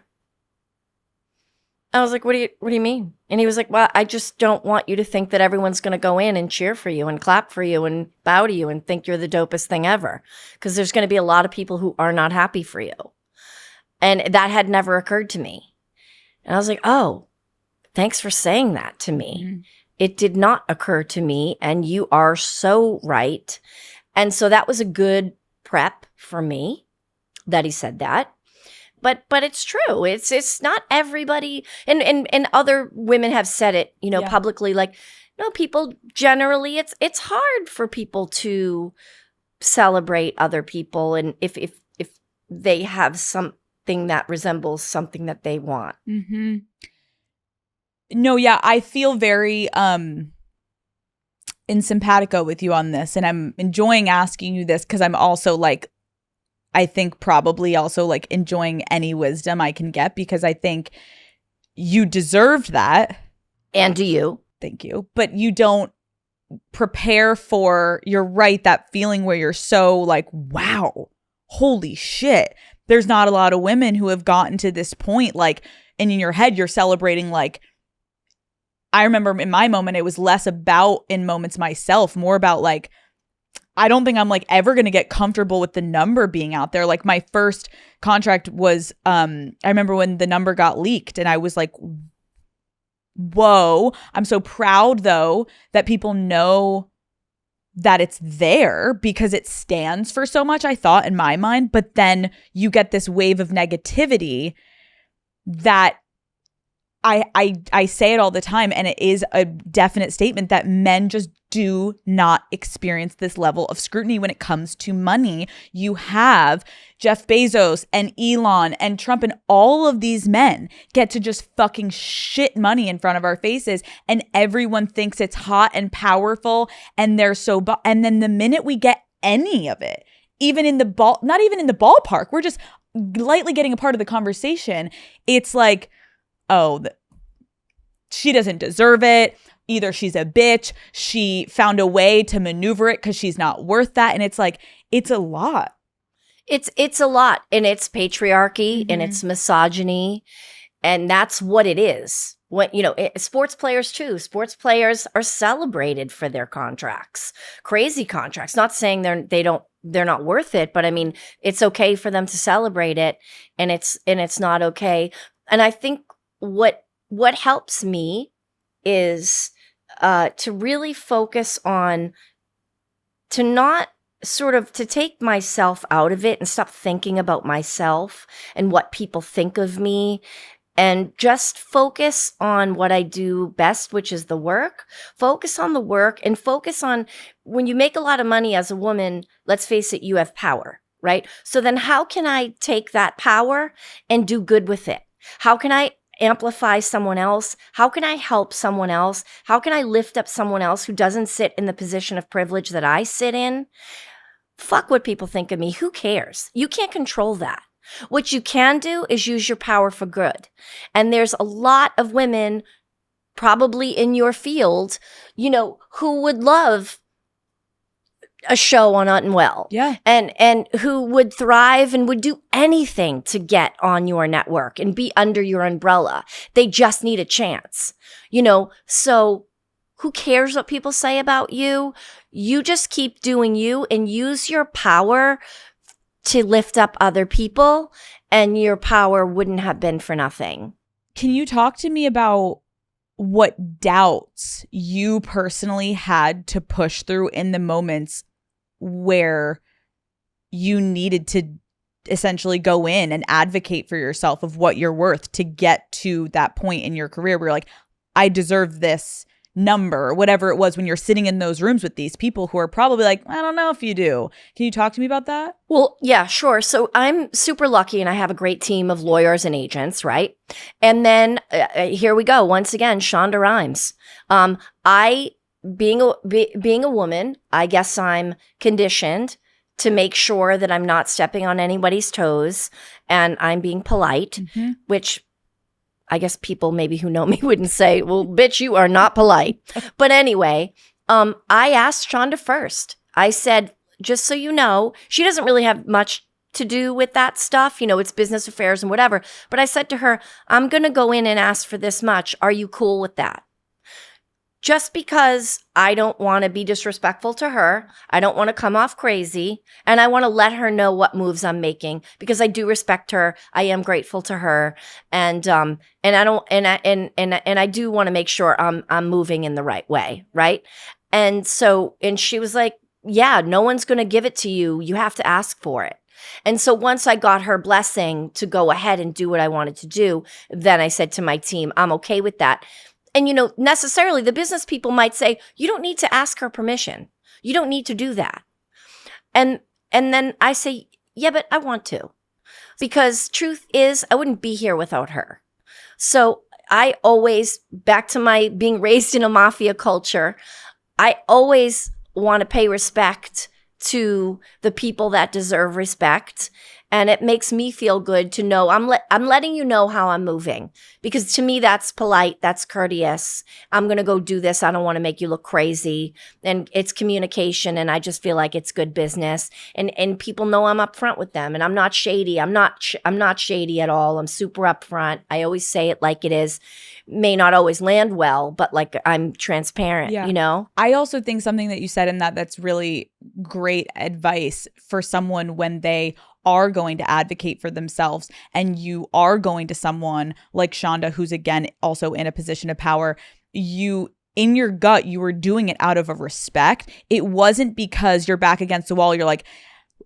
I was like, what do you mean? And he was like, well, I just don't want you to think that everyone's going to go in and cheer for you and clap for you and bow to you and think you're the dopest thing ever. Because there's going to be a lot of people who are not happy for you. And that had never occurred to me. And I was like, oh, thanks for saying that to me. Mm-hmm. It did not occur to me. And you are so right. And so that was a good prep for me that he said that. But it's true. It's not everybody, and other women have said it, publicly. Like, no, people generally, it's hard for people to celebrate other people, and if they have something that resembles something that they want. Mm-hmm. No, yeah, I feel very in simpatico with you on this, and I'm enjoying asking you this because I'm also like, I think probably also like enjoying any wisdom I can get because I think you deserved that. And do you? Thank you. But you don't prepare for, you're right, that feeling where you're so like, wow, holy shit. There's not a lot of women who have gotten to this point. Like, and in your head, you're celebrating like, I remember in my moment, it was less about in moments myself, more about like, I don't think I'm like ever going to get comfortable with the number being out there. Like my first contract was, I remember when the number got leaked and I was like, whoa, I'm so proud though that people know that it's there because it stands for so much, I thought in my mind. But then you get this wave of negativity that I say it all the time, and it is a definite statement that men just do not experience this level of scrutiny when it comes to money. You have Jeff Bezos and Elon and Trump and all of these men get to just fucking shit money in front of our faces, and everyone thinks it's hot and powerful, and they're so and then the minute we get any of it, even in the not even in the ballpark, we're just lightly getting a part of the conversation, it's like, oh, she doesn't deserve it. Either she's a bitch, she found a way to maneuver it because she's not worth that. And it's like, it's a lot. It's a lot. And it's patriarchy and it's misogyny. And that's what it is. When, sports players too. Sports players are celebrated for their contracts, crazy contracts. Not saying they're not worth it, but I mean, it's okay for them to celebrate it, and it's not okay. And I think what helps me is to really focus on to not sort of to take myself out of it and stop thinking about myself and what people think of me and just focus on what I do best, which is the work. Focus on the work and focus on when you make a lot of money as a woman, let's face it, you have power, right? So then how can I take that power and do good with it? How can I amplify someone else? How can I help someone else? How can I lift up someone else who doesn't sit in the position of privilege that I sit in? Fuck what people think of me. Who cares? You can't control that. What you can do is use your power for good. And there's a lot of women probably in your field, who would love a show on Unwell. Yeah. And who would thrive and would do anything to get on your network and be under your umbrella. They just need a chance. So who cares what people say about you? You just keep doing you and use your power to lift up other people, and your power wouldn't have been for nothing. Can you talk to me about what doubts you personally had to push through in the moments where you needed to essentially go in and advocate for yourself of what you're worth to get to that point in your career where you're like, I deserve this number or whatever it was, when you're sitting in those rooms with these people who are probably like, I don't know if you do. Can you talk to me about that? Well, yeah, sure. So I'm super lucky and I have a great team of lawyers and agents, right? And then here we go. Once again, Shonda Rhimes. Being a woman, I guess I'm conditioned to make sure that I'm not stepping on anybody's toes and I'm being polite, which I guess people maybe who know me wouldn't say, well, bitch, you are not polite. But anyway, I asked Shonda first. I said, just so you know, she doesn't really have much to do with that stuff. It's business affairs and whatever. But I said to her, I'm going to go in and ask for this much. Are you cool with that? Just because I don't want to be disrespectful to her, I don't want to come off crazy, and I want to let her know what moves I'm making because I do respect her. I am grateful to her, and I do want to make sure I'm moving in the right way, right? And she was like, "Yeah, no one's going to give it to you. You have to ask for it." And so once I got her blessing to go ahead and do what I wanted to do, then I said to my team, "I'm okay with that." And, necessarily the business people might say, you don't need to ask her permission. You don't need to do that. And then I say, yeah, but I want to. Because truth is, I wouldn't be here without her. So I always, back to my being raised in a mafia culture, I always want to pay respect to the people that deserve respect. And it makes me feel good to know I'm letting you know how I'm moving, because to me, that's polite. That's courteous. I'm going to go do this. I don't want to make you look crazy. And it's communication. And I just feel like it's good business. And people know I'm upfront with them, and I'm not shady. I'm not shady at all. I'm super upfront. I always say it like it is. May not always land well, but like I'm transparent, I also think something that you said in that's really great advice for someone when they are going to advocate for themselves, and you are going to someone like Shonda, who's again also in a position of power. You, in your gut, you were doing it out of a respect. It wasn't because you're back against the wall. You're like,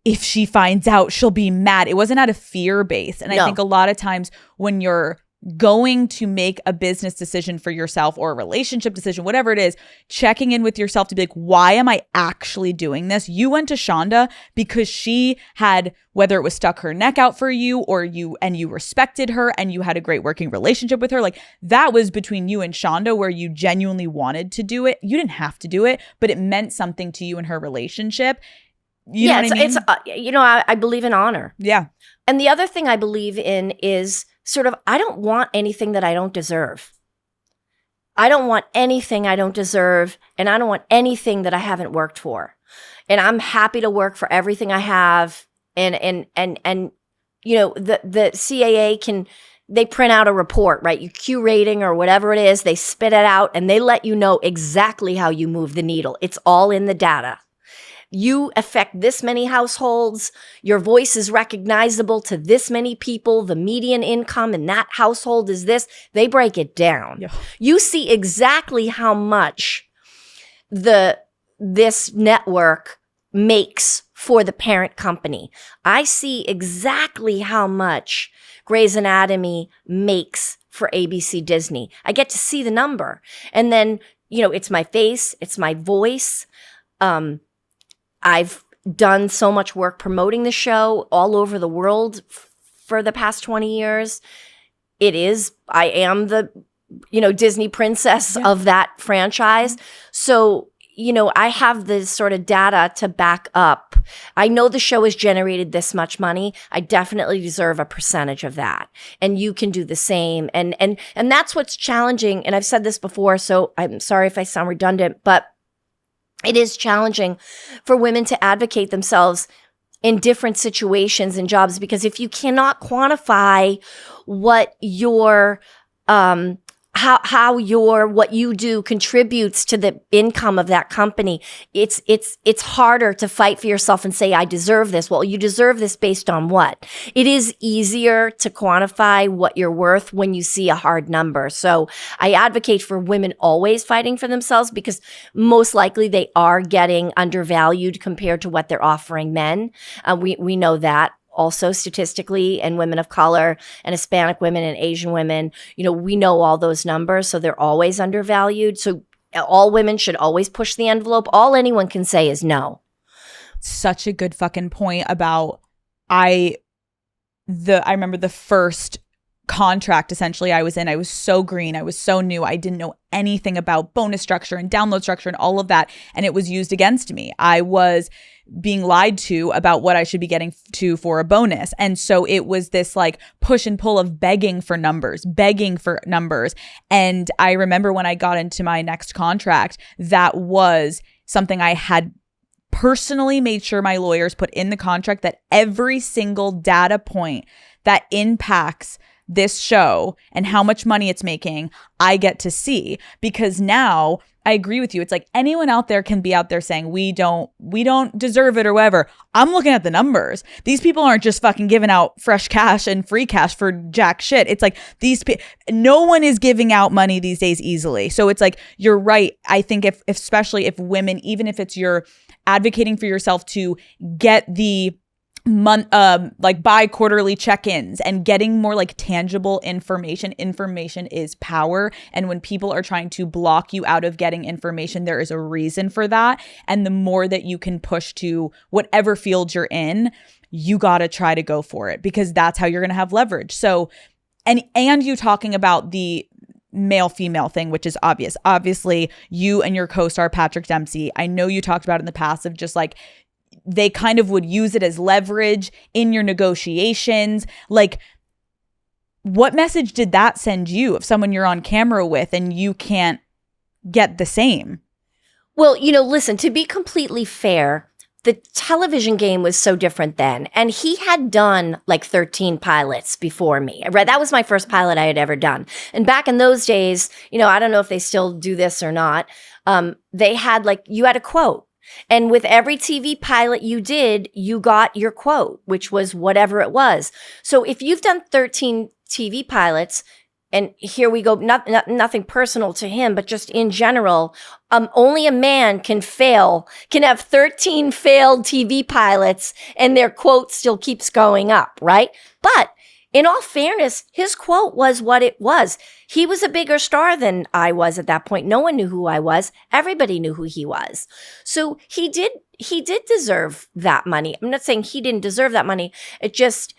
if she finds out, she'll be mad. It wasn't out of fear based. And I think a lot of times when you're going to make a business decision for yourself or a relationship decision, whatever it is, checking in with yourself to be like, why am I actually doing this? You went to Shonda because she had, whether it was stuck her neck out for you or you respected her and you had a great working relationship with her. Like that was between you and Shonda where you genuinely wanted to do it. You didn't have to do it, but it meant something to you in her relationship. You know what I mean? I believe in honor. Yeah. And the other thing I believe in is sort of, I don't want anything that I don't deserve. I don't want anything I don't deserve, and I don't want anything that I haven't worked for. And I'm happy to work for everything I have. And the CAA they print out a report, right? You Q rating or whatever it is, they spit it out and they let you know exactly how you move the needle. It's all in the data. You affect this many households. Your voice is recognizable to this many people. The median income in that household is this. They break it down. Yeah. You see exactly how much this network makes for the parent company. I see exactly how much Grey's Anatomy makes for ABC Disney. I get to see the number. And then, it's my face, it's my voice. I've done so much work promoting the show all over the world for the past 20 years. I am the, Disney princess of that franchise. So, I have this sort of data to back up. I know the show has generated this much money. I definitely deserve a percentage of that. And you can do the same. And that's what's challenging. And I've said this before, so I'm sorry if I sound redundant, but it is challenging for women to advocate themselves in different situations and jobs, because if you cannot quantify what your what you do contributes to the income of that company, it's harder to fight for yourself and say, I deserve this. Well, you deserve this based on what? It is easier to quantify what you're worth when you see a hard number. So I advocate for women always fighting for themselves, because most likely they are getting undervalued compared to what they're offering men. We know that. Also statistically, and women of color and Hispanic women and Asian women, we know all those numbers, so they're always undervalued. So all women should always push the envelope. All anyone can say is no. Such a good fucking point about I remember the first contract essentially I was in. I was so green. I was so new. I didn't know anything about bonus structure and download structure and all of that. And it was used against me. I was being lied to about what I should be getting to for a bonus. And so it was this like push and pull of begging for numbers. And I remember when I got into my next contract, that was something I had personally made sure my lawyers put in the contract, that every single data point that impacts this show and how much money it's making, I get to see. Because now I agree with you. It's like anyone out there can be out there saying we don't deserve it or whatever. I'm looking at the numbers. These people aren't just fucking giving out fresh cash and free cash for jack shit. It's like no one is giving out money these days easily. So it's like, you're right. I think especially if women, even if it's you're advocating for yourself to get the bi-quarterly check-ins and getting more like tangible information is power. And when people are trying to block you out of getting information, there is a reason for that. And the more that you can push to whatever field you're in, you got to try to go for it, because that's how you're going to have leverage. So, and you talking about the male-female thing, which is obvious. Obviously, you and your co-star Patrick Dempsey, I know you talked about in the past of just like, they kind of would use it as leverage in your negotiations. Like, what message did that send you of someone you're on camera with and you can't get the same? Well, listen, to be completely fair, the television game was so different then. And he had done like 13 pilots before me, right? That was my first pilot I had ever done. And back in those days, I don't know if they still do this or not. They had you had a quote. And with every TV pilot you did, you got your quote, which was whatever it was. So if you've done 13 TV pilots, and here we go, nothing personal to him, but just in general, only a man can have 13 failed TV pilots and their quote still keeps going up, right? But in all fairness, his quote was what it was. He was a bigger star than I was at that point. No one knew who I was. Everybody knew who he was. So he did deserve that money. I'm not saying he didn't deserve that money. It just,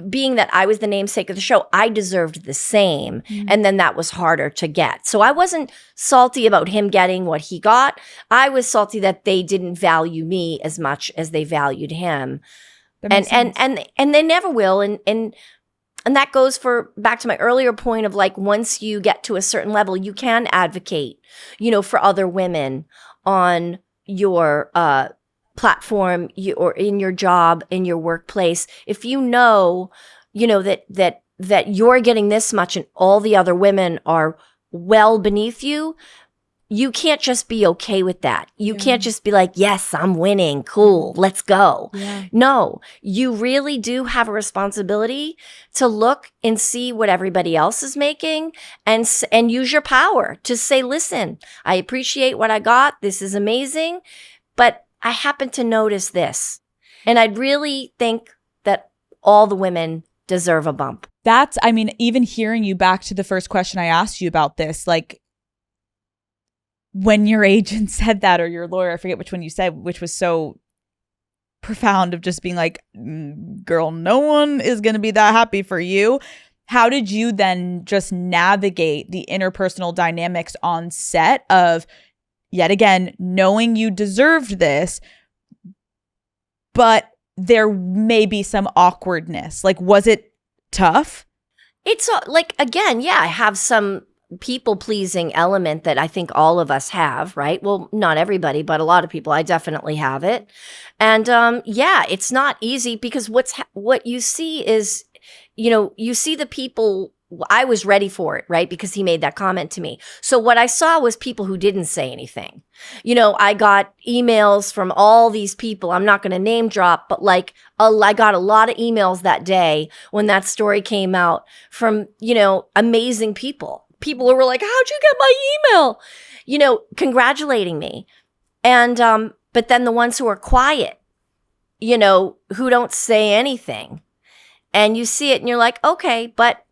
being that I was the namesake of the show, I deserved the same. Mm-hmm. And then that was harder to get. So I wasn't salty about him getting what he got. I was salty that they didn't value me as much as they valued him. And they never will. And that goes back to my earlier point of once you get to a certain level, you can advocate, for other women on your platform or in your job, in your workplace. If that you're getting this much and all the other women are well beneath you, you can't just be okay with that. You can't just be like, yes, I'm winning. Cool. Let's go. Yeah. No, you really do have a responsibility to look and see what everybody else is making and use your power to say, listen, I appreciate what I got. This is amazing, but I happened to notice this. And I'd really think that all the women deserve a bump. That's, I mean, even hearing you back to the first question I asked you about this, like when your agent said that, or your lawyer, I forget which one you said, which was so profound, of just being like, girl, no one is going to be that happy for you. How did you then just navigate the interpersonal dynamics on set of, yet again, knowing you deserved this, but there may be some awkwardness? Like, was it tough? It's like, again, yeah, I have some people-pleasing element that I think all of us have, right? Well, not everybody, but a lot of people. I definitely have it. And yeah, it's not easy because what you see is, you see the people. I was ready for it, right? Because he made that comment to me. So what I saw was people who didn't say anything. I got emails from all these people. I'm not going to name drop, but like I got a lot of emails that day when that story came out from, amazing people. People who were like, how'd you get my email? Congratulating me. And, but then the ones who are quiet, who don't say anything, and you see it and you're like, okay, but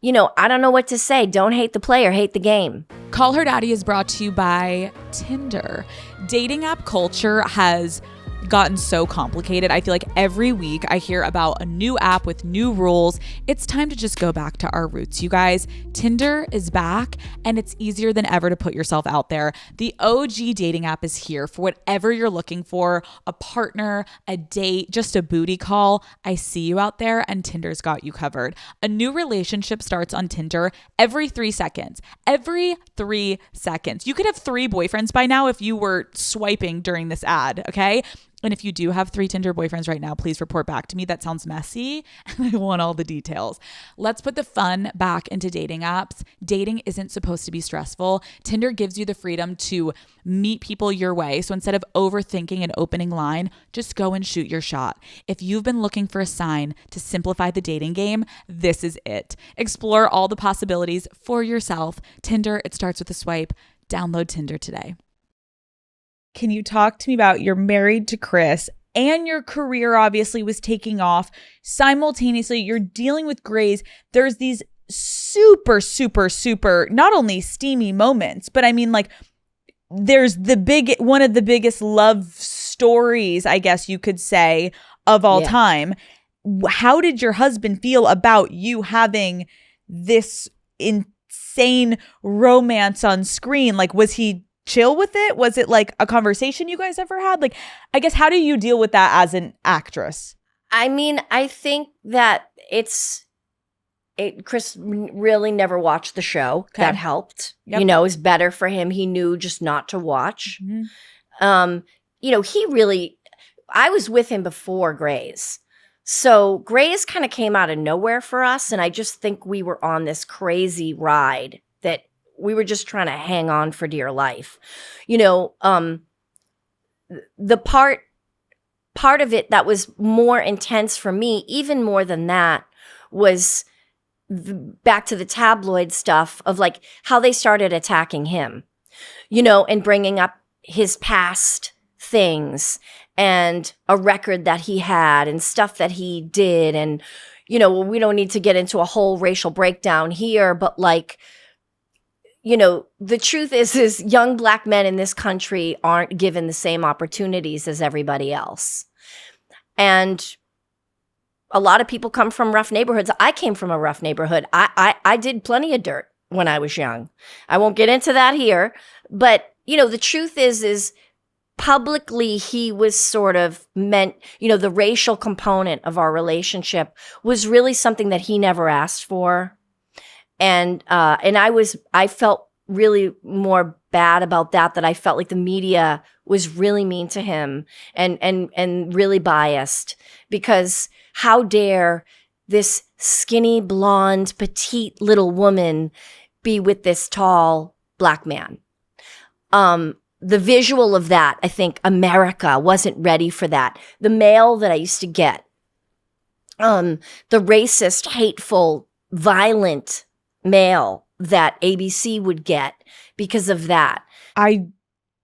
I don't know what to say. Don't hate the player, hate the game. Call Her Daddy is brought to you by Tinder. Dating app culture has gotten so complicated. I feel like every week I hear about a new app with new rules. It's time to just go back to our roots, you guys. Tinder is back, and it's easier than ever to put yourself out there. The OG dating app is here for whatever you're looking for: a partner, a date, just a booty call. I see you out there, and Tinder's got you covered. A new relationship starts on Tinder every 3 seconds. Every 3 seconds. You could have 3 boyfriends by now if you were swiping during this ad, okay? And if you do have 3 Tinder boyfriends right now, please report back to me. That sounds messy, and I want all the details. Let's put the fun back into dating apps. Dating isn't supposed to be stressful. Tinder gives you the freedom to meet people your way. So instead of overthinking an opening line, just go and shoot your shot. If you've been looking for a sign to simplify the dating game, this is it. Explore all the possibilities for yourself. Tinder, it starts with a swipe. Download Tinder today. Can you talk to me about, you're married to Chris and your career obviously was taking off simultaneously. You're dealing with Grays. There's these super, super, super, not only steamy moments, but I mean, like, there's one of the biggest love stories, I guess you could say, of all time. How did your husband feel about you having this insane romance on screen? Like, was he chill with it? Was it like a conversation you guys ever had? Like, I guess, how do you deal with that as an actress? I mean, I think that Chris really never watched the show. Okay. That helped. Yep. It's better for him. He knew just not to watch. Mm-hmm. I was with him before Grays. So Grays kind of came out of nowhere for us. And I just think we were on this crazy ride that we were just trying to hang on for dear life. The part of it that was more intense for me, even more than that, was back to the tabloid stuff of like how they started attacking him, and bringing up his past things and a record that he had and stuff that he did. And, we don't need to get into a whole racial breakdown here, but like, the truth is young Black men in this country aren't given the same opportunities as everybody else. And a lot of people come from rough neighborhoods. I came from a rough neighborhood. I did plenty of dirt when I was young. I won't get into that here. But, the truth is publicly he was sort of meant, the racial component of our relationship was really something that he never asked for. And I felt really more bad about that I felt like the media was really mean to him and really biased, because how dare this skinny, blonde, petite little woman be with this tall Black man? The visual of that, I think America wasn't ready for that. The mail that I used to get, the racist, hateful, violent mail that ABC would get because of that. I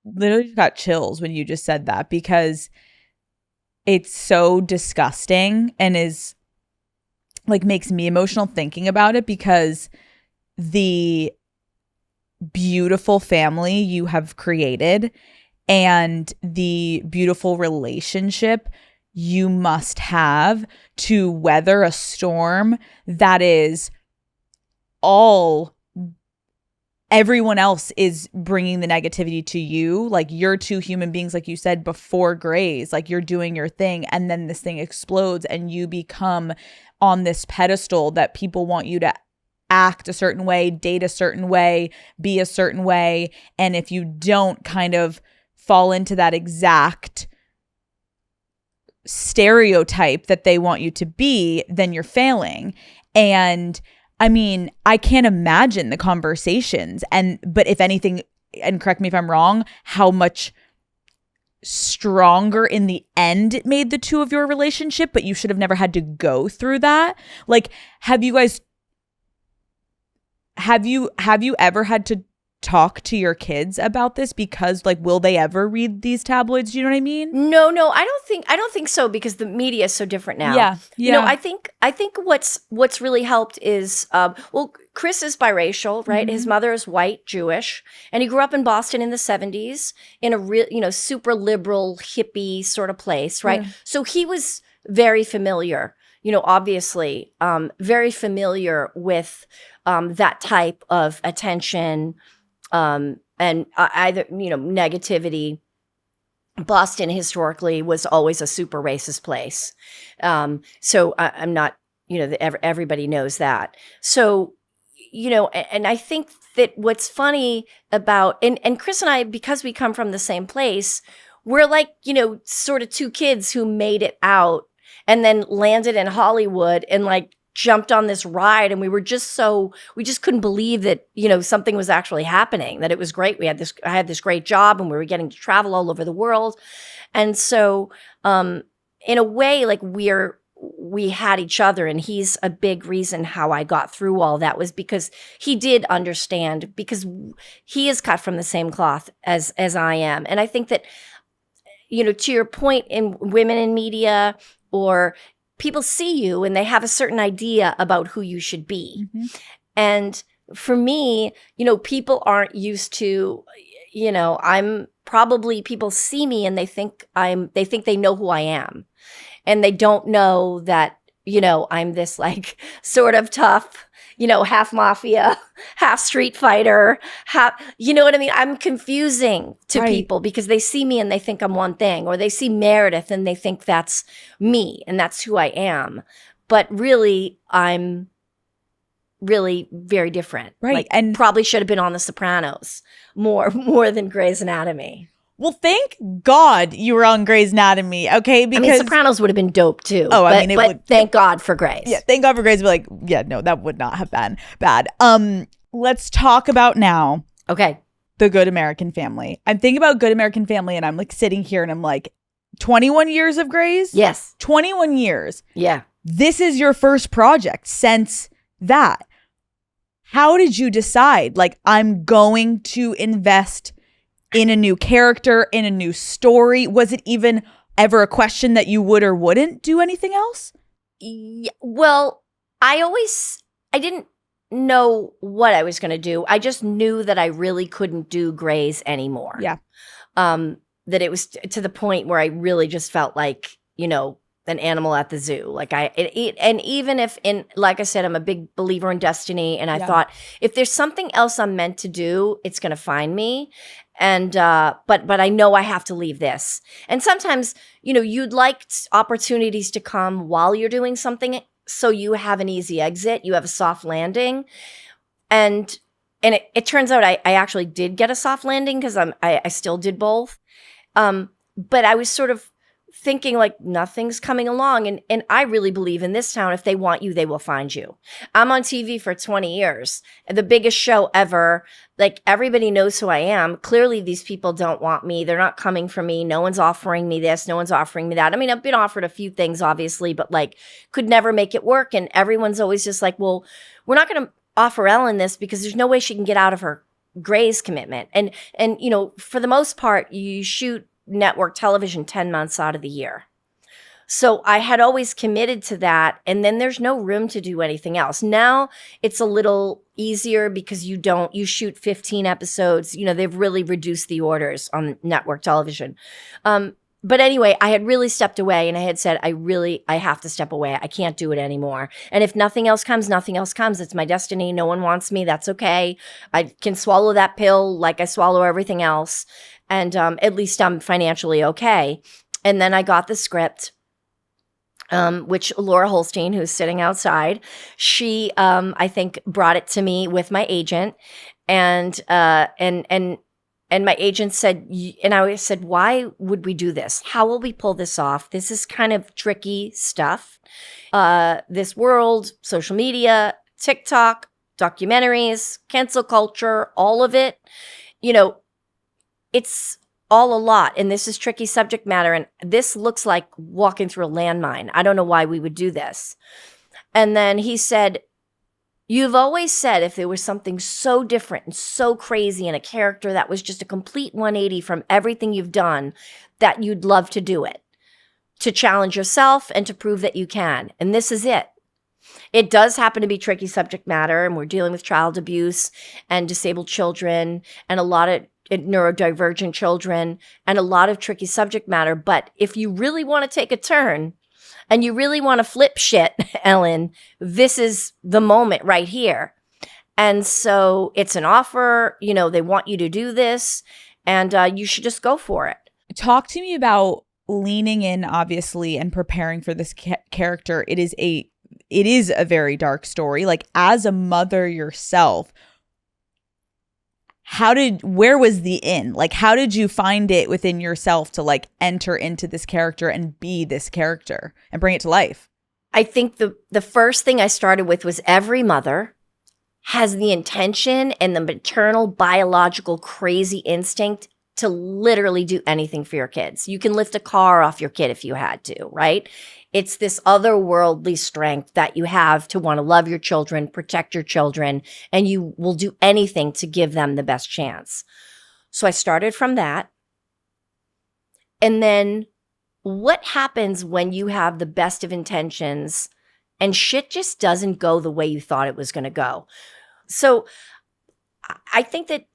literally got chills when you just said that, because it's so disgusting and is like makes me emotional thinking about it, because the beautiful family you have created and the beautiful relationship you must have to weather a storm that is all everyone else is bringing the negativity to you. Like, you're two human beings, like you said before, Grace, like you're doing your thing, and then this thing explodes and you become on this pedestal that people want you to act a certain way, date a certain way, be a certain way. And if you don't kind of fall into that exact stereotype that they want you to be, then you're failing. And I mean, I can't imagine the conversations, but if anything, and correct me if I'm wrong, how much stronger in the end it made the two of your relationship, but you should have never had to go through that. Like, have you ever had to talk to your kids about this? Because like, will they ever read these tabloids? Do you know what I mean? No, I don't think so, because the media is so different now. Yeah. You know, I think what's really helped is well, Chris is biracial, right? His mother is white, Jewish, and he grew up in Boston in the 70s in a real, super liberal, hippie sort of place, right? So he was very familiar, obviously, very familiar with that type of attention, and either, negativity. Boston historically was always a super racist place. So I'm not, everybody knows that. So, and I think that what's funny about, and Chris and I, because we come from the same place, we're like, sort of two kids who made it out and then landed in Hollywood and like jumped on this ride, and we just couldn't believe that, something was actually happening, that it was great. I had this great job, and we were getting to travel all over the world. And so, in a way, like we had each other, and he's a big reason how I got through all that, was because he did understand, because he is cut from the same cloth as I am. And I think that, to your point, in women in media, or people see you and they have a certain idea about who you should be. And for me, people aren't used to, I'm probably, people see me and they think they know who I am. And they don't know that, I'm this like sort of tough, half mafia, half street fighter, half, you know what I mean? I'm confusing to people, because they see me and they think I'm one thing, or they see Meredith and they think that's me and that's who I am. But really, I'm really very different. Right. Like, and probably should have been on The Sopranos more than Grey's Anatomy. well, thank God you were on Grey's Anatomy, okay? Because Sopranos would have been dope too. Oh, but thank God for Grey's. Yeah, thank God for Grey's. But like, yeah, no, that would not have been bad. Let's talk about now. Okay. The Good American Family. I'm thinking about Good American Family, and I'm like sitting here, and I'm like, 21 years of Grey's? Yes. 21 years. Yeah. This is your first project since that. How did you decide? Like, I'm going to invest in a new character, in a new story? Was it even ever a question that you would or wouldn't do anything else? Yeah, well, I didn't know what I was going to do. I just knew that I really couldn't do Grey's anymore. Yeah. That it was to the point where I really just felt like, an animal at the zoo. Like and even if like I said, I'm a big believer in destiny. And I thought, if there's something else I'm meant to do, it's going to find me. And, but I know I have to leave this. And sometimes, you'd like opportunities to come while you're doing something, so you have an easy exit, you have a soft landing. And it turns out I actually did get a soft landing, because I still did both. But I was sort of thinking like, nothing's coming along. And I really believe in this town, if they want you, they will find you. I'm on TV for 20 years, the biggest show ever. Like, everybody knows who I am. Clearly, these people don't want me. They're not coming for me. No one's offering me this. No one's offering me that. I mean, I've been offered a few things, obviously, but like, could never make it work. And everyone's always just like, well, we're not going to offer Ellen this, because there's no way she can get out of her Grey's commitment. And for the most part, you shoot network television 10 months out of the year. So I had always committed to that. And then there's no room to do anything else. Now it's a little easier because you shoot 15 episodes. They've really reduced the orders on network television. But anyway, I had really stepped away and I had said, I have to step away. I can't do it anymore. And if nothing else comes, nothing else comes. It's my destiny. No one wants me. That's okay. I can swallow that pill like I swallow everything else. And at least I'm financially okay. And then I got the script. Which Laura Holstein, who's sitting outside, she, I think, brought it to me with my agent, and my agent said, and I said, why would we do this? How will we pull this off? This is kind of tricky stuff. This world, social media, TikTok, documentaries, cancel culture, all of it, it's all a lot. And this is tricky subject matter. And this looks like walking through a landmine. I don't know why we would do this. And then he said, you've always said if there was something so different and so crazy in a character that was just a complete 180 from everything you've done, that you'd love to do it, to challenge yourself and to prove that you can. And this is it. It does happen to be tricky subject matter, and we're dealing with child abuse and disabled children and a lot of neurodivergent children and a lot of tricky subject matter. But if you really want to take a turn and you really want to flip shit, Ellen, this is the moment right here. And so it's an offer, they want you to do this, and you should just go for it. Talk to me about leaning in, obviously, and preparing for this character. It is a very dark story. Like, as a mother yourself, where was the in? Like, how did you find it within yourself to like enter into this character and be this character and bring it to life? I think the first thing I started with was every mother has the intention and the maternal biological crazy instinct to literally do anything for your kids. You can lift a car off your kid if you had to, right? It's this otherworldly strength that you have to want to love your children, protect your children, and you will do anything to give them the best chance. So I started from that. And then what happens when you have the best of intentions and shit just doesn't go the way you thought it was going to go? So I think that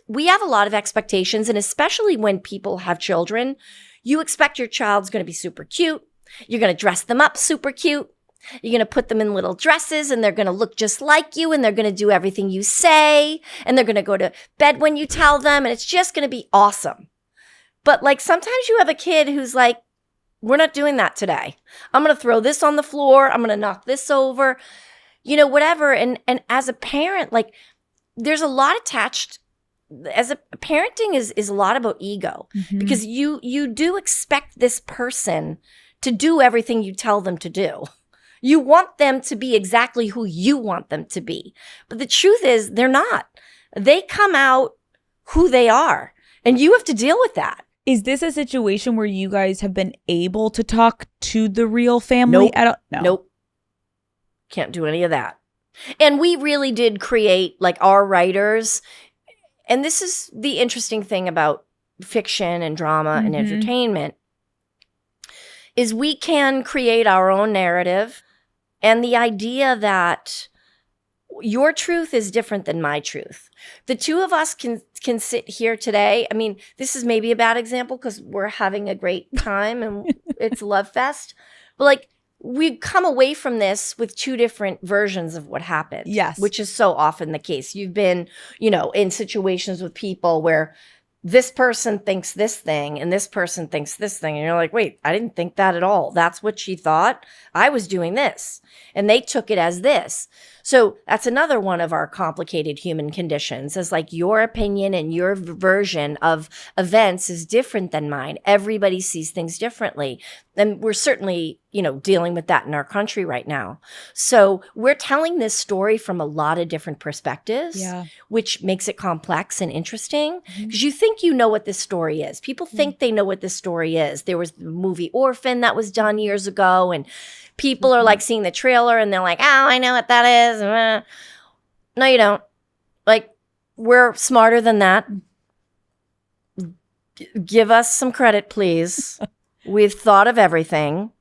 we have a lot of expectations, and especially when people have children, you expect your child's going to be super cute. You're going to dress them up super cute. You're going to put them in little dresses, and they're going to look just like you, and they're going to do everything you say, and they're going to go to bed when you tell them, and it's just going to be awesome. But like sometimes you have a kid who's like, we're not doing that today. I'm going to throw this on the floor. I'm going to knock this over, whatever. And as a parent, like, there's a lot attached. As a parenting is a lot about ego, because you do expect this person to do everything you tell them to do. You want them to be exactly who you want them to be. But the truth is they're not. They come out who they are, and you have to deal with that. Is this a situation where you guys have been able to talk to the real family at all? No. Nope. Can't do any of that. And we really did create, like, our writers. And this is the interesting thing about fiction and drama and entertainment, is we can create our own narrative. And the idea that your truth is different than my truth. The two of us can sit here today. I mean, this is maybe a bad example because we're having a great time and it's a love fest. But like, we come away from this with two different versions of what happened. Yes. Which is so often the case. You've been, in situations with people where this person thinks this thing and this person thinks this thing. And you're like, wait, I didn't think that at all. That's what she thought. I was doing this. And they took it as this. So that's another one of our complicated human conditions, is like your opinion and your version of events is different than mine. Everybody sees things differently. And we're certainly, dealing with that in our country right now. So we're telling this story from a lot of different perspectives, which makes it complex and interesting, because you think you know what this story is. People think they know what this story is. There was the movie Orphan that was done years ago, and people are like seeing the trailer and they're like, oh, I know what that is. No, you don't. Like, we're smarter than that. Give us some credit, please. We've thought of everything,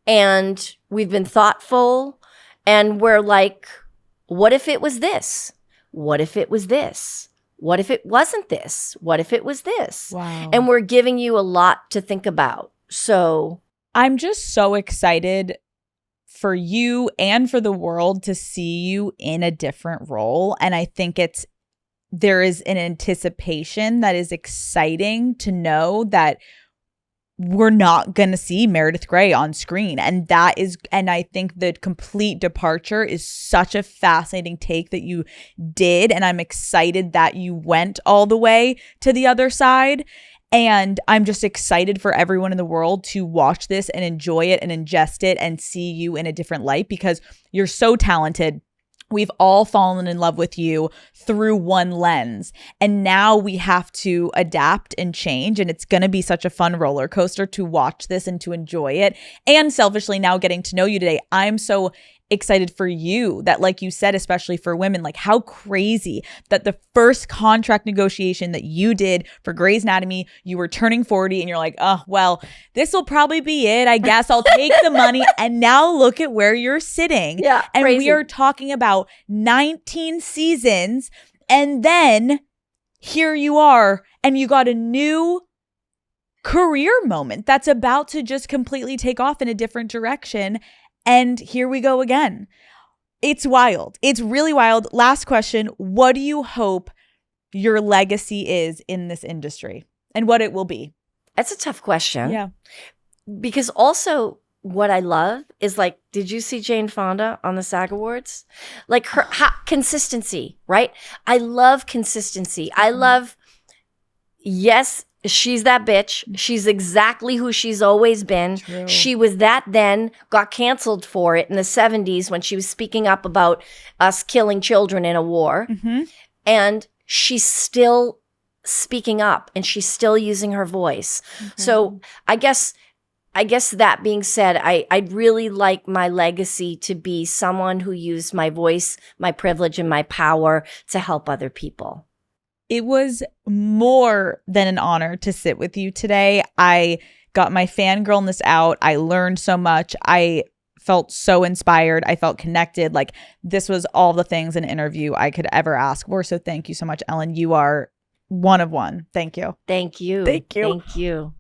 and we've been thoughtful, and we're like, what if it was this? What if it was this? What if it wasn't this? What if it was this? Wow. And we're giving you a lot to think about. So I'm just so excited for you and for the world to see you in a different role. And I think there is an anticipation that is exciting to know that we're not going to see Meredith Grey on screen. And I think the complete departure is such a fascinating take that you did. And I'm excited that you went all the way to the other side. And I'm just excited for everyone in the world to watch this and enjoy it and ingest it and see you in a different light, because you're so talented. We've all fallen in love with you through one lens. And now we have to adapt and change. And it's going to be such a fun roller coaster to watch this and to enjoy it. And selfishly, now getting to know you today, I'm so excited for you that, like you said, especially for women, like how crazy that the first contract negotiation that you did for Grey's Anatomy, you were turning 40 and you're like, oh, well, this will probably be it. I guess I'll take the money. And now look at where you're sitting. Yeah, and crazy. We are talking about 19 seasons. And then here you are, and you got a new career moment that's about to just completely take off in a different direction. And here we go again. It's wild. It's really wild. Last question. What do you hope your legacy is in this industry and what it will be? That's a tough question. Yeah. Because also what I love is, like, did you see Jane Fonda on the SAG Awards? Like her consistency, right? I love consistency. I love, yes, she's that bitch. She's exactly who she's always been. True. She was that then, got canceled for it in the 70s when she was speaking up about us killing children in a war. Mm-hmm. And she's still speaking up and she's still using her voice. Mm-hmm. So I guess that being said, I'd really like my legacy to be someone who used my voice, my privilege, and my power to help other people. It was more than an honor to sit with you today. I got my fangirlness out. I learned so much. I felt so inspired. I felt connected. Like, this was all the things an interview I could ever ask for. So thank you so much, Ellen. You are one of one. Thank you. Thank you. Thank you. Thank you.